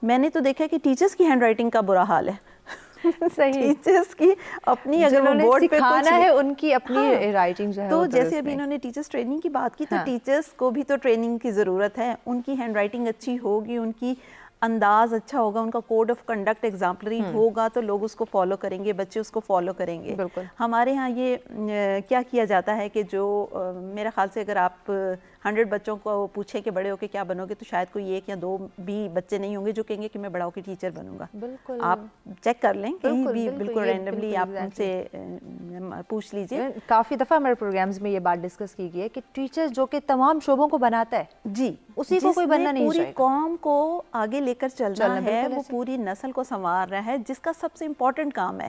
[SPEAKER 4] میں نے تو دیکھا کہ ٹیچرز کی ہینڈ رائٹنگ کا برا حال ہے.
[SPEAKER 2] صحیح,
[SPEAKER 4] ٹیچرز کی اپنی اگر وہ بورڈ پہ
[SPEAKER 2] سکھانا ہے ان کی اپنی رائٹنگ جو ہے.
[SPEAKER 4] تو جیسے ابھی انہوں نے ٹیچرز ٹریننگ کی بات کی, تو ٹیچرز کو بھی تو ٹریننگ کی ضرورت ہے. ان کی ہینڈ رائٹنگ اچھی ہوگی, ان کی انداز اچھا ہوگا, ان کا کوڈ آف کنڈکٹ ایگزامپلری ہوگا تو لوگ اس کو فالو کریں گے, بچے اس کو فالو کریں گے. ہمارے ہاں یہ کیا کیا جاتا ہے کہ جو میرا خیال سے اگر آپ 100 بچوں کو پوچھیں کہ بڑے ہو کے کیا بنو گے, تو شاید کوئی 1 یا 2 بھی بچے نہیں ہوں گے جو کہیں گے کہ میں بڑا ہو کے ٹیچر بنوں گا. آپ چیک کر لیں کہیں بھی, بالکل رینڈملی آپ ان سے پوچھ لیجئے.
[SPEAKER 2] کافی دفعہ ہمارے پروگرامز میں یہ بات ڈسکس کی گئی ہے کہ ٹیچر جو کہ تمام شعبوں کو بناتا ہے,
[SPEAKER 4] جی
[SPEAKER 2] اسی کو کوئی بننا نہیں چاہیے.
[SPEAKER 4] پوری قوم کو آگے لے کر چلنا ہے, وہ پوری نسل کو سنوار رہا ہے, جس کا سب سے امپورٹنٹ کام ہے.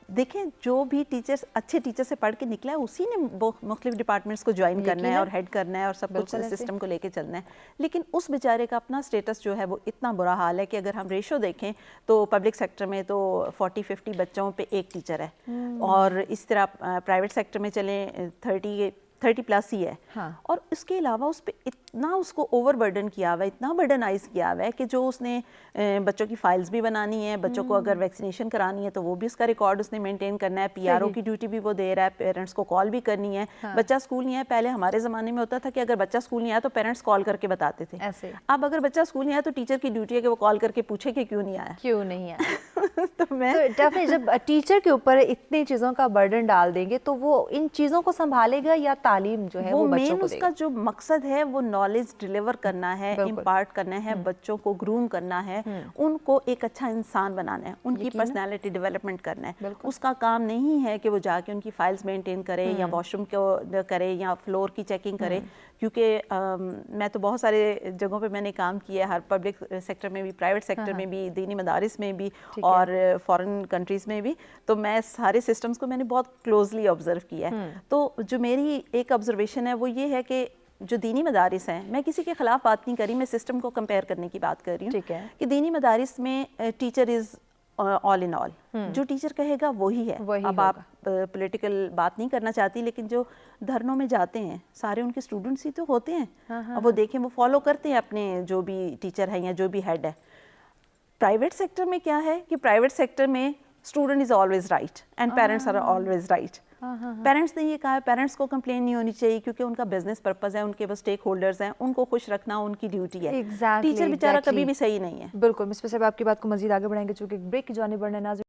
[SPEAKER 4] دیکھیں جو بھی ٹیچرز اچھے ٹیچر سے پڑھ کے نکلا ہے, اسی نے مختلف ڈپارٹمنٹس کو جوائن کرنا ہے اور ہیڈ کرنا ہے اور سب کچھ سسٹم کو لے کے چلنا ہے. لیکن اس بیچارے کا اپنا سٹیٹس جو ہے وہ اتنا برا حال ہے کہ اگر ہم ریشو دیکھیں تو پبلک سیکٹر میں تو 40-50 بچوں پہ 1 ٹیچر ہے, اور اس طرح پرائیویٹ سیکٹر میں چلیں 30+ ہی ہے. اور اس کے علاوہ اس پہ اتنا اس کو اوور برڈن کیا ہوا ہے, اتنا برڈنائز کیا ہوا ہے کہ جو اس نے بچوں کی فائلز بھی بنانی ہے, بچوں کو اگر ویکسینیشن کرانی ہے تو وہ بھی اس کا ریکارڈ اس نے مینٹین کرنا ہے, PRO کی ڈیوٹی بھی وہ دے رہا ہے, پیرنٹس کو کال بھی کرنی ہے. بچہ اسکول نہیں ہے, پہلے ہمارے زمانے میں ہوتا تھا کہ اگر بچہ اسکول نہیں آیا تو پیرنٹس کال کر کے بتاتے تھے. اب اگر بچہ اسکول نہیں آیا تو ٹیچر کی ڈیوٹی ہے کہ وہ کال کر کے پوچھے کہ کیوں نہیں آیا.
[SPEAKER 2] تو میں جب ٹیچر کے اوپر اتنی چیزوں کا برڈن ڈال دیں گے تو وہ ان چیزوں کو سنبھالے گا یا تعلیم جو ہے وہ بچوں کو دے گا؟
[SPEAKER 4] اس کا جو مقصد ہے وہ نالج ڈیلیور کرنا ہے, امپارٹ کرنا ہے, بچوں کو گروم کرنا ہے, ان کو ایک اچھا انسان بنانا ہے, ان کی پرسنالٹی ڈیولپمنٹ کرنا ہے. اس کا کام نہیں ہے کہ وہ جا کے ان کی فائلز مینٹین کرے یا واش روم کو کرے یا فلور کی چیکنگ کرے. کیونکہ میں تو بہت سارے جگہوں پہ میں نے کام کیا ہے, ہر پبلک سیکٹر میں بھی, پرائیویٹ سیکٹر میں بھی, دینی مدارس میں بھی اور فارن کنٹریز میں بھی. تو میں سارے سسٹمز کو میں نے بہت کلوزلی آبزرو کیا ہے. تو جو میری ایک آبزرویشن ہے وہ یہ ہے کہ جو دینی مدارس ہیں, میں کسی کے خلاف بات نہیں کر رہی, میں سسٹم کو کمپیئر کرنے کی بات کر رہی ہوں کہ دینی مدارس میں ٹیچر از آل ان آل, جو ٹیچر کہے گا وہی ہے. اب آپ پولیٹیکل بات نہیں کرنا چاہتی, لیکن جو دھرنوں میں جاتے ہیں سارے ان کے اسٹوڈنٹس ہی تو ہوتے ہیں. اب وہ دیکھیں, وہ فالو کرتے ہیں اپنے جو بھی ٹیچر ہیں یا جو بھی ہیڈ ہے. پرائیویٹ سیکٹر میں کیا ہے کہ پرائیویٹ سیکٹر میں student is always right and parents are always right. Parents نے یہ کہا ہے, پیرنٹس کو کمپلین نہیں ہونی چاہیے کیونکہ ان کا بزنس پرپز ہے, ان کے وہ اسٹیک ہولڈرز ہیں, ان کو خوش رکھنا ان کی ڈیوٹی ہے. ٹیچر بیچارہ کبھی بھی صحیح نہیں ہے.
[SPEAKER 2] بالکل. مصباح صاحب آپ کی بات کو مزید آگے بڑھائیں گے چونکہ بریک کی جانب بڑھنا. ناظرین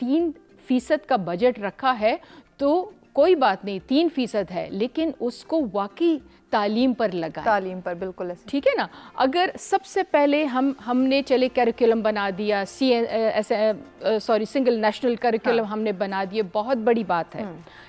[SPEAKER 2] 3
[SPEAKER 1] 3% کا بجٹ رکھا ہے تو کوئی بات نہیں, 3% ہے, لیکن اس کو واقعی تعلیم پر لگا,
[SPEAKER 2] تعلیم پر, بالکل ایسے,
[SPEAKER 1] ٹھیک ہے نا. اگر سب سے پہلے ہم نے چلے کیریکولم بنا دیا, سنگل نیشنل کیریکولم ہم نے بنا دیا, بہت بڑی بات ہے.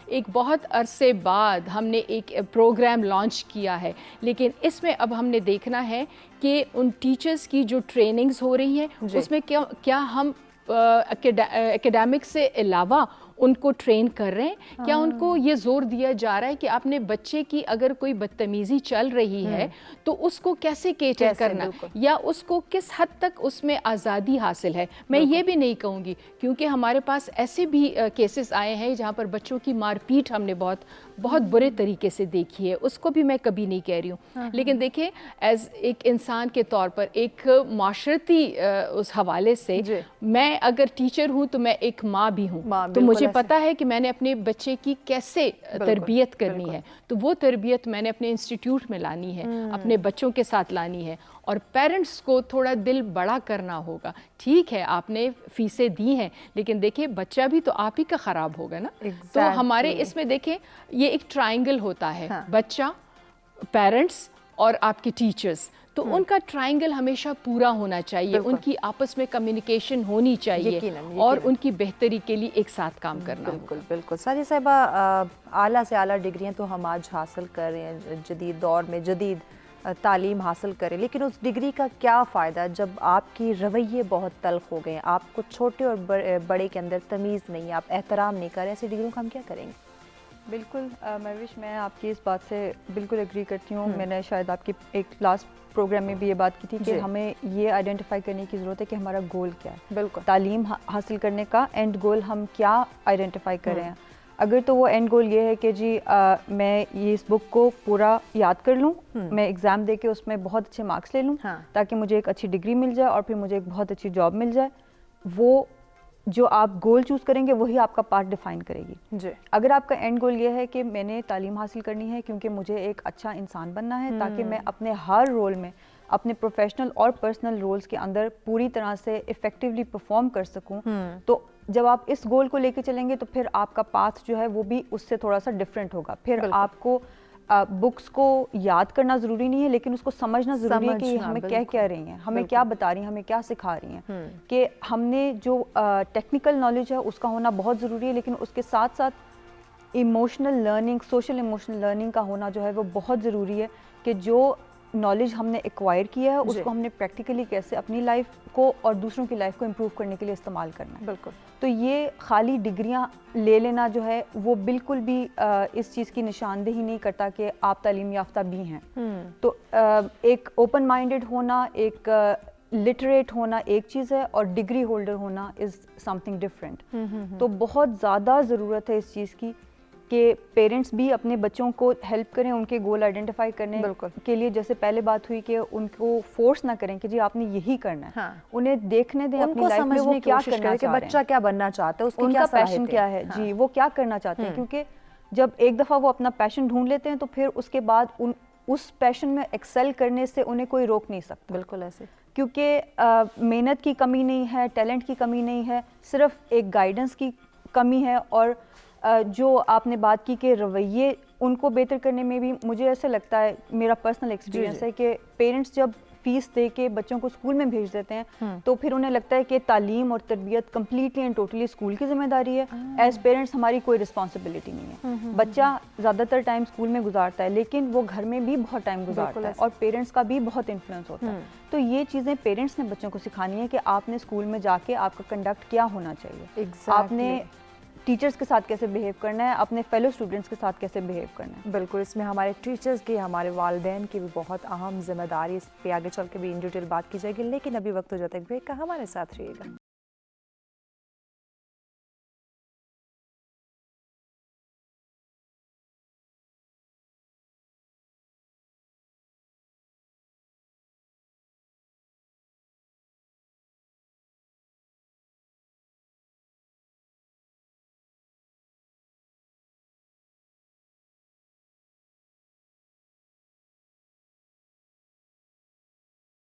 [SPEAKER 1] ایک بہت عرصے بعد ہم نے ایک پروگرام لانچ کیا ہے, لیکن اس میں اب ہم نے دیکھنا ہے کہ ان ٹیچرز کی جو ٹریننگز ہو رہی ہیں اس میں کیا ہم اکیڈمک سے علاوہ ان کو ٹرین کر رہے ہیں, کیا ان کو یہ زور دیا جا رہا ہے کہ اپنے بچے کی اگر کوئی بدتمیزی چل رہی ہے تو اس کو کیسے کیٹر کرنا, یا اس کو کس حد تک اس میں آزادی حاصل ہے. میں یہ بھی نہیں کہوں گی, کیونکہ ہمارے پاس ایسے بھی کیسز آئے ہیں جہاں پر بچوں کی مار پیٹ ہم نے بہت برے طریقے سے دیکھی ہے, اس کو بھی میں کبھی نہیں کہہ رہی ہوں. لیکن دیکھیں, ایز ایک انسان کے طور پر, ایک معاشرتی اس حوالے سے, میں اگر ٹیچر ہوں تو میں ایک ماں بھی ہوں, تو مجھے پتا ہے کہ میں نے اپنے بچے کی کیسے تربیت کرنی ہے. تو وہ تربیت میں نے اپنے انسٹیٹیوٹ میں لانی ہے, اپنے بچوں کے ساتھ لانی ہے, اور پیرنٹس کو تھوڑا دل بڑا کرنا ہوگا. ٹھیک ہے آپ نے فیسیں دی ہیں, لیکن دیکھیں بچہ بھی تو آپ ہی کا خراب ہوگا نا. تو ہمارے اس میں دیکھیں یہ ایک ٹرائنگل ہوتا ہے, بچہ, پیرنٹس اور آپ کے ٹیچرز, تو ان کا ٹرائنگل ہمیشہ پورا ہونا چاہیے, ان کی آپس میں کمیونیکیشن ہونی چاہیے, اور ان کی بہتری کے لیے ایک ساتھ کام کرنا ہوگا.
[SPEAKER 2] بالکل بالکل. سعدیہ صاحبہ, اعلیٰ سے اعلیٰ ڈگریاں تو ہم آج حاصل کر رہے ہیں, جدید دور میں جدید تعلیم حاصل کریں, لیکن اس ڈگری کا کیا فائدہ جب آپ کی رویے بہت تلخ ہو گئے, آپ کو چھوٹے اور بڑے کے اندر تمیز نہیں ہے, آپ احترام نہیں کر رہے, ایسی ڈگریوں کا ہم کیا کریں گے؟
[SPEAKER 3] بالکل مہوش, میں آپ کی اس بات سے بالکل ایگری کرتی ہوں. میں نے شاید آپ کی ایک لاسٹ پروگرام میں بھی یہ بات کی تھی کہ ہمیں یہ آئیڈینٹیفائی کرنے کی ضرورت ہے کہ ہمارا گول کیا ہے.
[SPEAKER 2] بالکل,
[SPEAKER 3] تعلیم حاصل کرنے کا اینڈ گول ہم کیا آئیڈینٹیفائی کر رہے ہیں. اگر تو وہ اینڈ گول یہ ہے کہ جی میں یہ اس بک کو پورا یاد کر لوں, میں ایگزام دے کے اس میں بہت اچھے مارکس لے لوں تاکہ مجھے ایک اچھی ڈگری مل جائے اور پھر مجھے ایک بہت اچھی جاب مل جائے, وہ جو آپ گول چوز کریں گے وہی آپ کا پاتھ ڈیفائن کرے گی. اگر آپ کا اینڈ گول یہ ہے کہ میں نے تعلیم حاصل کرنی ہے کیونکہ مجھے ایک اچھا انسان بننا ہے تاکہ میں اپنے ہر رول میں, اپنے پروفیشنل اور پرسنل رولز کے اندر پوری طرح سے افیکٹولی پرفارم کر سکوں, تو جب آپ اس گول کو لے کے چلیں گے تو پھر آپ کا پاتھ جو ہے وہ بھی اس سے تھوڑا سا ڈفرینٹ ہوگا. پھر آپ کو بکس کو یاد کرنا ضروری نہیں ہے, لیکن اس کو سمجھنا ضروری ہے کہ یہ ہمیں کیا کہہ رہی ہیں, ہمیں کیا بتا رہی ہیں, ہمیں کیا سکھا رہی ہیں. کہ ہم نے جو ٹیکنیکل نالج ہے اس کا ہونا بہت ضروری ہے, لیکن اس کے ساتھ ساتھ emotional learning, social emotional learning کا ہونا جو ہے وہ بہت ضروری ہے, کہ جو نالج ہم نے ایکوائر کیا ہے اس کو ہم نے پریکٹیکلی کیسے اپنی لائف کو اور دوسروں کی لائف کو امپروو کرنے کے لیے استعمال کرنا ہے. بالکل. تو یہ خالی ڈگریاں لے لینا جو ہے وہ بالکل بھی اس چیز کی نشاندہی نہیں کرتا کہ آپ تعلیم یافتہ بھی ہیں. تو ایک اوپن مائنڈڈ ہونا, ایک لٹریٹ ہونا ایک چیز ہے, اور ڈگری ہولڈر ہونا از سم تھنگ ڈفرینٹ. تو بہت زیادہ ضرورت ہے اس چیز کی کہ پیرنٹس بھی اپنے بچوں کو ہیلپ کریں ان کے گول آئیڈینٹیفائی کرنے کے لیے. جیسے پہلے بات ہوئی کہ ان کو فورس نہ کریں کہ جی آپ نے یہی کرنا ہے, انہیں دیکھنے دیں اپنی لائف میں وہ کیا کرنا چاہ رہے ہیں,
[SPEAKER 2] بچہ کیا بننا چاہتا ہے, اس کی
[SPEAKER 3] ان کا پیشن کیا ہے, جی وہ کیا کرنا چاہتے ہیں. کیونکہ جب ایک دفعہ وہ اپنا پیشن ڈھونڈ لیتے ہیں تو پھر اس کے بعد اس پیشن میں ایکسل کرنے سے انہیں کوئی روک نہیں سکتا.
[SPEAKER 2] بالکل ایسے,
[SPEAKER 3] کیونکہ محنت کی کمی نہیں ہے, ٹیلنٹ کی کمی نہیں ہے, صرف ایک گائیڈنس کی کمی ہے. اور جو آپ نے بات کی کہ رویے ان کو بہتر کرنے میں بھی مجھے ایسے لگتا ہے, میرا پرسنل ایکسپیرینس ہے کہ پیرنٹس جب فیس دے کے بچوں کو اسکول میں بھیج دیتے ہیں تو پھر انہیں لگتا ہے کہ تعلیم اور تربیت کمپلیٹلی اینڈ ٹوٹلی اسکول کی ذمہ داری ہے. ایز پیرنٹس ہماری کوئی رسپانسبلٹی نہیں ہے. بچہ زیادہ تر ٹائم اسکول میں گزارتا ہے, لیکن وہ گھر میں بھی بہت ٹائم گزارتا ہے, اور پیرنٹس کا بھی بہت انفلوئنس ہوتا ہے. تو یہ چیزیں پیرنٹس نے بچوں کو سکھانی ہے کہ آپ نے اسکول میں جا کے آپ کا کنڈکٹ کیا ہونا چاہیے, آپ نے ٹیچرز کے ساتھ کیسے بہیو کرنا ہے, اپنے فیلو اسٹوڈنٹس کے ساتھ کیسے بہیو کرنا ہے.
[SPEAKER 2] بالکل, اس میں ہمارے ٹیچرز کی, ہمارے والدین کی بھی بہت اہم ذمہ داری, اس پہ آگے چل کے بھی ان ڈیٹیل بات کی جائے گی. لیکن ابھی وقت ہو جاتا ہے ایک بریک کا, ہمارے ساتھ رہیے گا.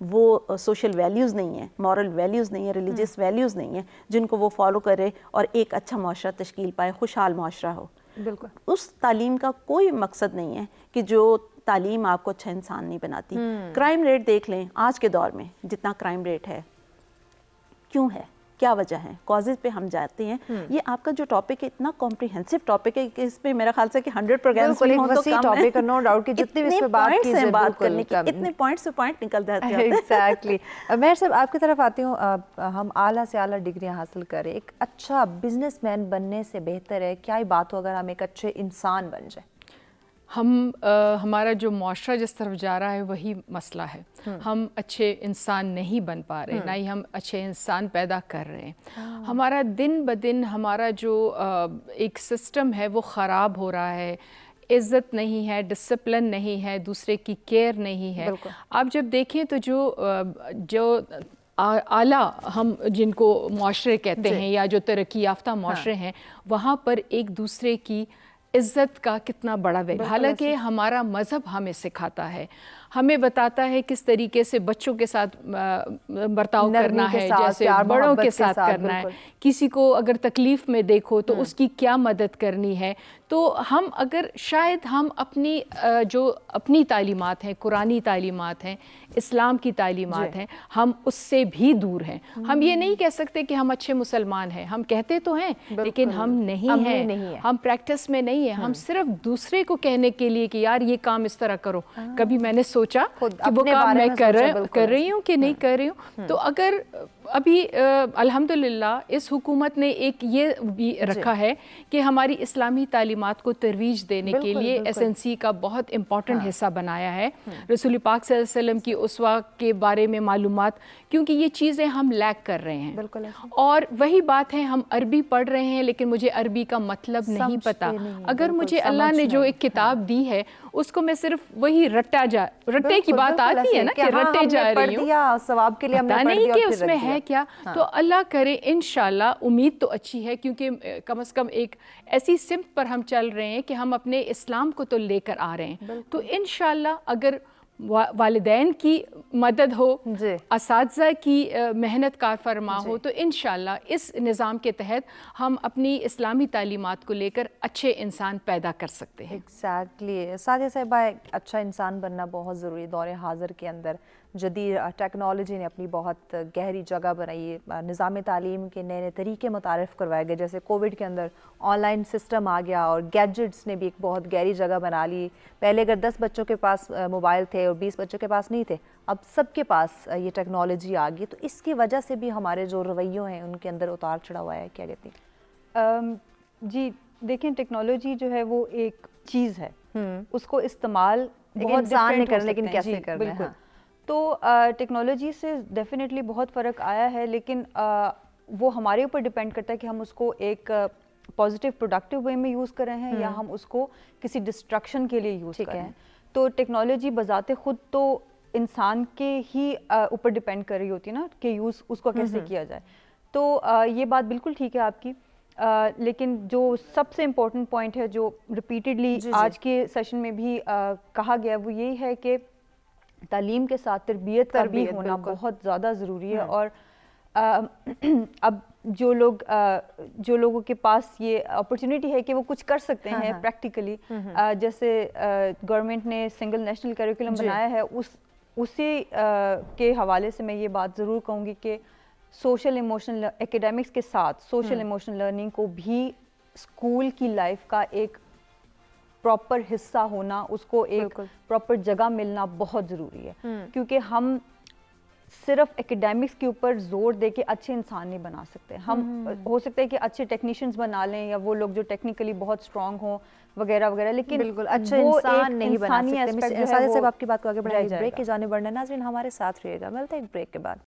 [SPEAKER 4] وہ سوشل ویلیوز نہیں ہیں, مورل ویلیوز نہیں ہیں, ریلیجیس ویلیوز نہیں ہیں جن کو وہ فالو کرے اور ایک اچھا معاشرہ تشکیل پائے, خوشحال معاشرہ ہو.
[SPEAKER 2] بالکل.
[SPEAKER 4] اس تعلیم کا کوئی مقصد نہیں ہے کہ جو تعلیم آپ کو اچھا انسان نہیں بناتی. کرائم ریٹ دیکھ لیں آج کے دور میں, جتنا کرائم ریٹ ہے کیوں ہے, کیا وجہ ہے, کازز پہ ہم جاتے ہیں. یہ آپ کا جو ٹاپک ہے اتنا کمپریہنسو ٹاپک ہے کہ اس پہ میرا خیال سے کہ 100 پروگرامز بھی ہوں تو کم ہے.
[SPEAKER 2] ٹاپک ہے, نو ڈاؤٹ کہ جتنی بھی اس پہ بات کی جائے
[SPEAKER 4] بات کرنے کی اتنے پوائنٹ سے پوائنٹ نکل جاتے ہیں.
[SPEAKER 2] ایگزیکٹلی. مہر صاحب آپ کی طرف آتی ہوں, ہم اعلیٰ سے اعلیٰ ڈگریاں حاصل کریں, ایک اچھا بزنس مین بننے سے بہتر ہے کیا ہی بات ہو اگر ہم ایک اچھے انسان بن جائیں؟
[SPEAKER 1] ہمارا جو معاشرہ جس طرف جا رہا ہے وہی مسئلہ ہے. ہم اچھے انسان نہیں بن پا رہے, نہ ہی ہم اچھے انسان پیدا کر رہے ہیں. ہمارا دن بدن ہمارا جو ایک سسٹم ہے وہ خراب ہو رہا ہے. عزت نہیں ہے, ڈسپلن نہیں ہے, دوسرے کی کیئر نہیں ہے. آپ جب دیکھیں تو جو اعلیٰ ہم جن کو معاشرے کہتے ہیں یا جو ترقی یافتہ معاشرے ہیں, وہاں پر ایک دوسرے کی عزت کا کتنا بڑا ویلیو, حالانکہ ہمارا مذہب ہمیں سکھاتا ہے, ہمیں بتاتا ہے کس طریقے سے بچوں کے ساتھ برتاؤ کرنا ہے, جیسے بڑوں کے ساتھ کرنا ہے. کسی کو اگر تکلیف میں دیکھو تو اس کی کیا مدد کرنی ہے. تو ہم اگر شاید ہم اپنی تعلیمات ہیں, قرآنی تعلیمات ہیں, اسلام کی تعلیمات ہیں, ہم اس سے بھی دور ہیں. ہم یہ نہیں کہہ سکتے کہ ہم اچھے مسلمان ہیں, ہم کہتے تو ہیں لیکن ہم نہیں ہیں, ہم پریکٹس میں نہیں ہیں. ہم صرف دوسرے کو کہنے کے لیے کہ یار یہ کام اس طرح کرو, کبھی میں نے سوچا کہ وہ کام میں کر رہی ہوں کہ نہیں کر رہی ہوں. تو اگر ابھی الحمدللہ اس حکومت نے ایک یہ بھی رکھا ہے کہ ہماری اسلامی تعلیمات کو ترویج دینے کے لیے SNC کا بہت امپورٹنٹ حصہ بنایا ہے. رسول پاک صلی اللہ علیہ وسلم کی اسوہ کے بارے میں معلومات, کیونکہ یہ چیزیں ہم لیک کر رہے ہیں. اور وہی بات ہے, ہم عربی پڑھ رہے ہیں لیکن مجھے عربی کا مطلب نہیں پتا. اگر مجھے اللہ نے جو ایک کتاب دی ہے اس کو میں صرف وہی رٹے کی بات آتی ہے نا کہ رٹے جا رہی ہوں, پتہ نہیں کہ اس میں ہے کیا. تو اللہ کرے انشاءاللہ, امید تو اچھی ہے کیونکہ کم از کم ایک ایسی سمت پر ہم چل رہے ہیں کہ ہم اپنے اسلام کو تو لے کر آ رہے ہیں. تو انشاءاللہ اگر والدین کی مدد ہو, اساتذہ کی محنت کار فرما ہو, تو انشاءاللہ اس نظام کے تحت ہم اپنی اسلامی تعلیمات کو لے کر اچھے انسان پیدا کر سکتے ہیں.
[SPEAKER 2] ایگزیکٹلی. سعدیہ صاحبہ, اچھا انسان بننا بہت ضروری ہے. دور حاضر کے اندر جدید ٹیکنالوجی نے اپنی بہت گہری جگہ بنائی ہے. نظام تعلیم کے نئے نئے طریقے متعارف کروائے گئے, جیسے کووڈ کے اندر آن لائن سسٹم آ گیا اور گیجٹس نے بھی ایک بہت گہری جگہ بنا لی. پہلے اگر 10 بچوں کے پاس موبائل تھے اور 20 بچوں کے پاس نہیں تھے, اب سب کے پاس یہ ٹیکنالوجی آ گئی. تو اس کی وجہ سے بھی ہمارے جو رویوں ہیں ان کے اندر اتار چڑھاؤ آیا ہے, کیا کہتی ہیں؟
[SPEAKER 3] جی دیکھیں, ٹیکنالوجی جو ہے وہ ایک چیز ہے, اس کو استعمال بہت
[SPEAKER 2] انسان نے کرنا, لیکن کیسے کرنا ہے.
[SPEAKER 3] تو ٹیکنالوجی سے ڈیفینیٹلی بہت فرق آیا ہے, لیکن وہ ہمارے اوپر ڈیپینڈ کرتا ہے کہ ہم اس کو ایک پازیٹیو پروڈکٹیو وے میں یوز کر رہے ہیں یا ہم اس کو کسی ڈسٹرکشن کے لیے یوز کر رہے ہیں. تو ٹیکنالوجی بذات خود تو انسان کے ہی اوپر ڈیپینڈ کر رہی ہوتی ہے نا کہ یوز اس کو کیسے کیا جائے. تو یہ بات بالکل ٹھیک ہے آپ کی, لیکن جو سب سے امپورٹنٹ پوائنٹ ہے جو ریپیٹڈلی آج کے سیشن میں بھی کہا گیا, وہ یہی ہے کہ تعلیم کے ساتھ تربیت کا بھی ہونا بہت زیادہ ضروری ہے. اور اب جو لوگوں کے پاس یہ اپرچونیٹی ہے کہ وہ کچھ کر سکتے ہیں پریکٹیکلی, جیسے گورنمنٹ نے سنگل نیشنل کریکولم بنایا ہے, اسی کے حوالے سے میں یہ بات ضرور کہوں گی کہ سوشل ایموشنل ایکیڈیمکس کے ساتھ سوشل ایموشنل لرننگ کو بھی اسکول کی لائف کا ایک پراپر حصہ ہونا, اس کو ایک پراپر جگہ ملنا بہت ضروری ہے. کیونکہ ہم صرف ایکیڈیمکس کے اوپر زور دے کے اچھے انسان نہیں بنا سکتے. ہم ہو سکتا ہے کہ اچھے ٹیکنیشینز بنا لیں یا وہ لوگ جو ٹیکنیکلی بہت اسٹرانگ ہوں وغیرہ وغیرہ, لیکن
[SPEAKER 2] بالکل اچھا انسان نہیں بنا سکتے. سعدیہ صاحب, آپ کی بات کو آگے بڑھائیں گے, بریک کی جانب بڑھنا. ناظرین ہمارے ساتھ رہیے گا, ملتے ہیں ایک بریک کے بعد.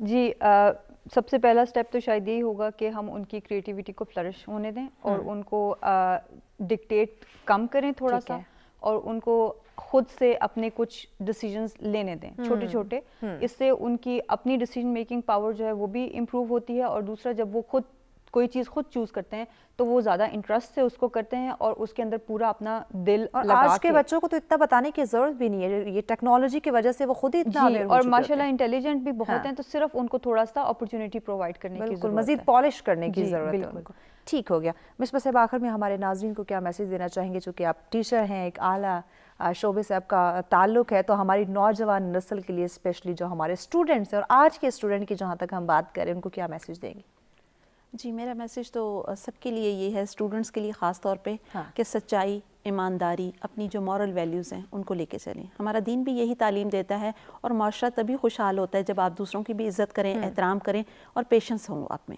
[SPEAKER 3] جی سب سے پہلا اسٹیپ تو شاید یہی ہوگا کہ ہم ان کی کریٹیوٹی کو فلرش ہونے دیں اور ان کو ڈکٹیٹ کم کریں تھوڑا سا، اور ان کو خود سے اپنے کچھ ڈیسیجنز لینے دیں چھوٹے چھوٹے. اس سے ان کی اپنی ڈیسیجن میکنگ پاور جو ہے وہ بھی امپروو ہوتی ہے، اور دوسرا جب وہ خود کوئی چیز خود چوز کرتے ہیں تو وہ زیادہ انٹرسٹ سے اس کو کرتے ہیں اور اس کے اندر پورا اپنا دل لگا کے.
[SPEAKER 2] اور آج کے بچوں کو تو اتنا بتانے کی ضرورت بھی نہیں ہے، یہ ٹیکنالوجی کی وجہ سے وہ خود ہی اتنا اویئر ہو چکے ہیں،
[SPEAKER 3] اور ماشاءاللہ انٹیلیجنٹ بھی بہت ہیں، تو صرف ان کو تھوڑا سا اپرچونٹی پرووائڈ کرنے کی ضرورت ہے،
[SPEAKER 2] مزید پالش کرنے کی ضرورت ہے ان کو. ٹھیک ہو گیا. مصباح صاحب آخر میں ہمارے ناظرین کو کیا میسیج دینا چاہیں گے؟ چونکہ آپ ٹیچر ہیں، ایک اعلیٰ شعبے سے آپ کا تعلق ہے، تو ہماری نوجوان نسل کے لیے اسپیشلی جو ہمارے اسٹوڈنٹس ہیں اور آج کے اسٹوڈنٹ کی جہاں تک ہم بات کریں، ان کو کیا میسیج دیں گے؟
[SPEAKER 4] جی میرا میسیج تو سب کے لیے یہ ہے، اسٹوڈنٹس کے لیے خاص طور پہ، کہ سچائی، ایمانداری، اپنی جو مورل ویلیوز ہیں ان کو لے کے چلیں. ہمارا دین بھی یہی تعلیم دیتا ہے، اور معاشرہ تبھی خوشحال ہوتا ہے جب آپ دوسروں کی بھی عزت کریں، احترام کریں، اور پیشنس ہوں آپ میں.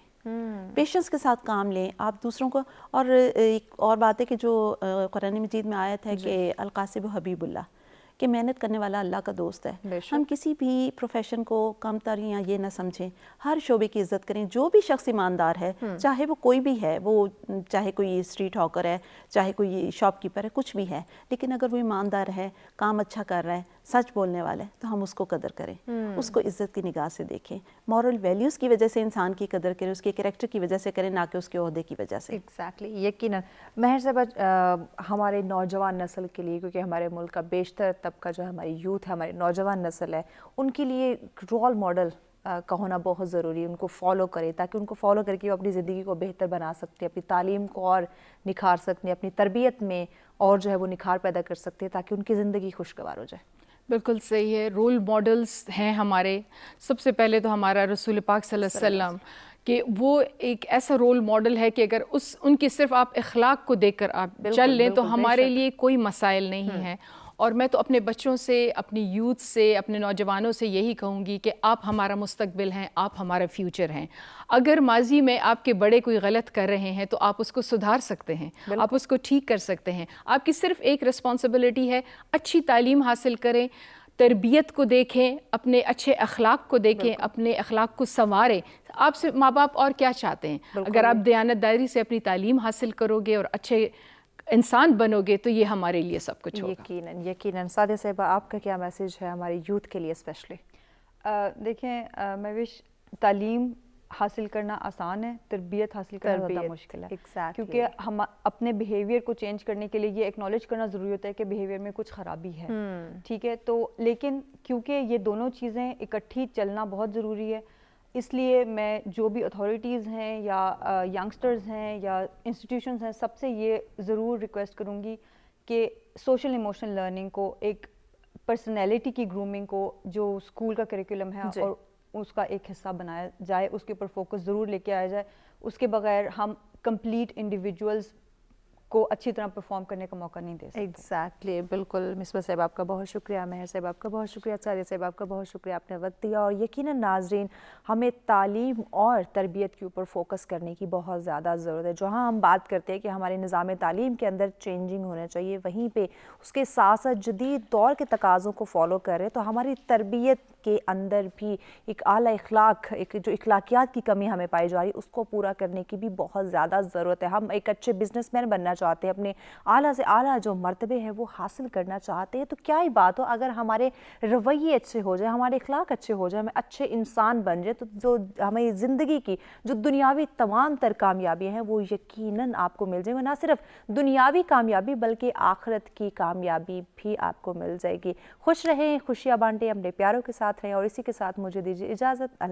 [SPEAKER 4] پیشنس کے ساتھ کام لیں آپ دوسروں کو. اور ایک اور بات ہے کہ جو قرآن مجید میں آیت ہے کہ القاسب حبیب اللہ، کہ محنت کرنے والا اللہ کا دوست ہے. ہم کسی بھی پروفیشن کو کم تر یا یہ نہ سمجھیں، ہر شعبے کی عزت کریں. جو بھی شخص ایماندار ہے، چاہے وہ کوئی بھی ہے، وہ چاہے کوئی اسٹریٹ ہاکر ہے، چاہے کوئی شاپ کیپر ہے، کچھ بھی ہے، لیکن اگر وہ ایماندار ہے، کام اچھا کر رہا ہے، سچ بولنے والا ہے، تو ہم اس کو قدر کریں، اس کو عزت کی نگاہ سے دیکھیں. مورل ویلیوز کی وجہ سے انسان کی قدر کریں، اس کے کریکٹر کی وجہ سے کریں، نہ کہ اس کے عہدے کی وجہ سے.
[SPEAKER 2] ایگزیکٹلی. یقیناً مہر صاحب ہمارے نوجوان نسل کے لیے، کیونکہ ہمارے ملک کا بیشتر طبقہ جو ہماری یوتھ ہے، ہماری نوجوان نسل ہے، ان کے لیے رول ماڈل کا ہونا بہت ضروری ہے. ان کو فالو کرے، تاکہ ان کو فالو کر کے وہ اپنی زندگی کو بہتر بنا سکتے، اپنی تعلیم کو اور نکھار سکتے، اپنی تربیت میں اور جو ہے وہ نکھار پیدا کر سکتے، تاکہ ان کی زندگی خوشگوار ہو جائے.
[SPEAKER 1] بالکل صحیح ہے. رول ماڈلز ہیں ہمارے، سب سے پہلے تو ہمارا رسول پاک صلی اللہ علیہ وسلم، کہ وہ ایک ایسا رول ماڈل ہے کہ اگر ان کی صرف آپ اخلاق کو دیکھ کر آپ چل لیں تو ہمارے لیے کوئی مسائل نہیں ہیں. اور میں تو اپنے بچوں سے، اپنی یوتھ سے، اپنے نوجوانوں سے یہی کہوں گی کہ آپ ہمارا مستقبل ہیں، آپ ہمارا فیوچر ہیں. اگر ماضی میں آپ کے بڑے کوئی غلط کر رہے ہیں تو آپ اس کو سدھار سکتے ہیں، آپ اس کو ٹھیک کر سکتے ہیں. آپ کی صرف ایک رسپانسبلٹی ہے، اچھی تعلیم حاصل کریں، تربیت کو دیکھیں، اپنے اچھے اخلاق کو دیکھیں، اپنے اخلاق کو سنواریں. آپ سے ماں باپ اور کیا چاہتے ہیں؟ اگر آپ دیانتداری سے اپنی تعلیم حاصل کرو گے اور اچھے انسان بنو گے تو یہ ہمارے لیے سب کچھ ہوگا.
[SPEAKER 2] یقیناً یقیناً. سعدیہ صاحبہ آپ کا کیا میسیج ہے ہماری یوتھ کے لیے اسپیشلی؟
[SPEAKER 3] دیکھیں مہوش، تعلیم حاصل کرنا آسان ہے، تربیت حاصل کرنا زیادہ مشکل ہے. کیونکہ ہم اپنے بیہیویئر کو چینج کرنے کے لیے یہ ایکنالج کرنا ضروری ہوتا ہے کہ بیہیویئر میں کچھ خرابی ہے، ٹھیک ہے. تو لیکن کیونکہ یہ دونوں چیزیں اکٹھی چلنا بہت ضروری ہے، اس لیے میں جو بھی اتھارٹیز ہیں یا ینگسٹرز ہیں یا انسٹیٹیوشنز ہیں، سب سے یہ ضرور ریکویسٹ کروں گی کہ سوشل ایموشنل لرننگ کو، ایک پرسنالٹی کی گرومنگ کو جو اسکول کا کریکولم ہے اور اس کا ایک حصہ بنایا جائے، اس کے اوپر فوکس ضرور لے کے آیا جائے. اس کے بغیر ہم کمپلیٹ انڈیویجولز کو اچھی طرح پرفارم کرنے کا موقع نہیں دے سکتے.
[SPEAKER 2] ایگزیکٹلی، بالکل. مصباح صاحب آپ کا بہت شکریہ، مہر صاحب آپ کا بہت شکریہ، سعدیہ صاحب آپ کا بہت شکریہ، آپ نے وقت دیا. اور یقیناً ناظرین، ہمیں تعلیم اور تربیت کے اوپر فوکس کرنے کی بہت زیادہ ضرورت ہے. جہاں ہم بات کرتے ہیں کہ ہمارے نظام تعلیم کے اندر چینجنگ ہونا چاہیے، وہیں پہ اس کے ساتھ ساتھ جدید دور کے تقاضوں کو فالو کر رہے، تو ہماری تربیت کے اندر بھی ایک اعلیٰ اخلاق، ایک جو اخلاقیات کی کمی ہمیں پائی جا رہی ہے، اس کو پورا کرنے کی بھی بہت زیادہ ضرورت ہے. ہم ایک اچھے بزنس مین بننا چاہتے ہیں، اپنے اعلیٰ سے اعلیٰ جو مرتبے ہیں وہ حاصل کرنا چاہتے ہیں، تو کیا ہی بات ہو اگر ہمارے رویے اچھے ہو جائیں، ہمارے اخلاق اچھے ہو جائیں، ہمیں اچھے انسان بن جائیں، تو جو ہمیں زندگی کی جو دنیاوی تمام تر کامیابیاں ہیں وہ یقیناً آپ کو مل جائیں گے. نہ صرف دنیاوی کامیابی بلکہ آخرت کی کامیابی بھی آپ کو مل جائے گی. خوش رہیں، خوشیاں بانٹیں، اپنے پیاروں کے ساتھ رہیں، اور اسی کے ساتھ مجھے دیجیے اجازت.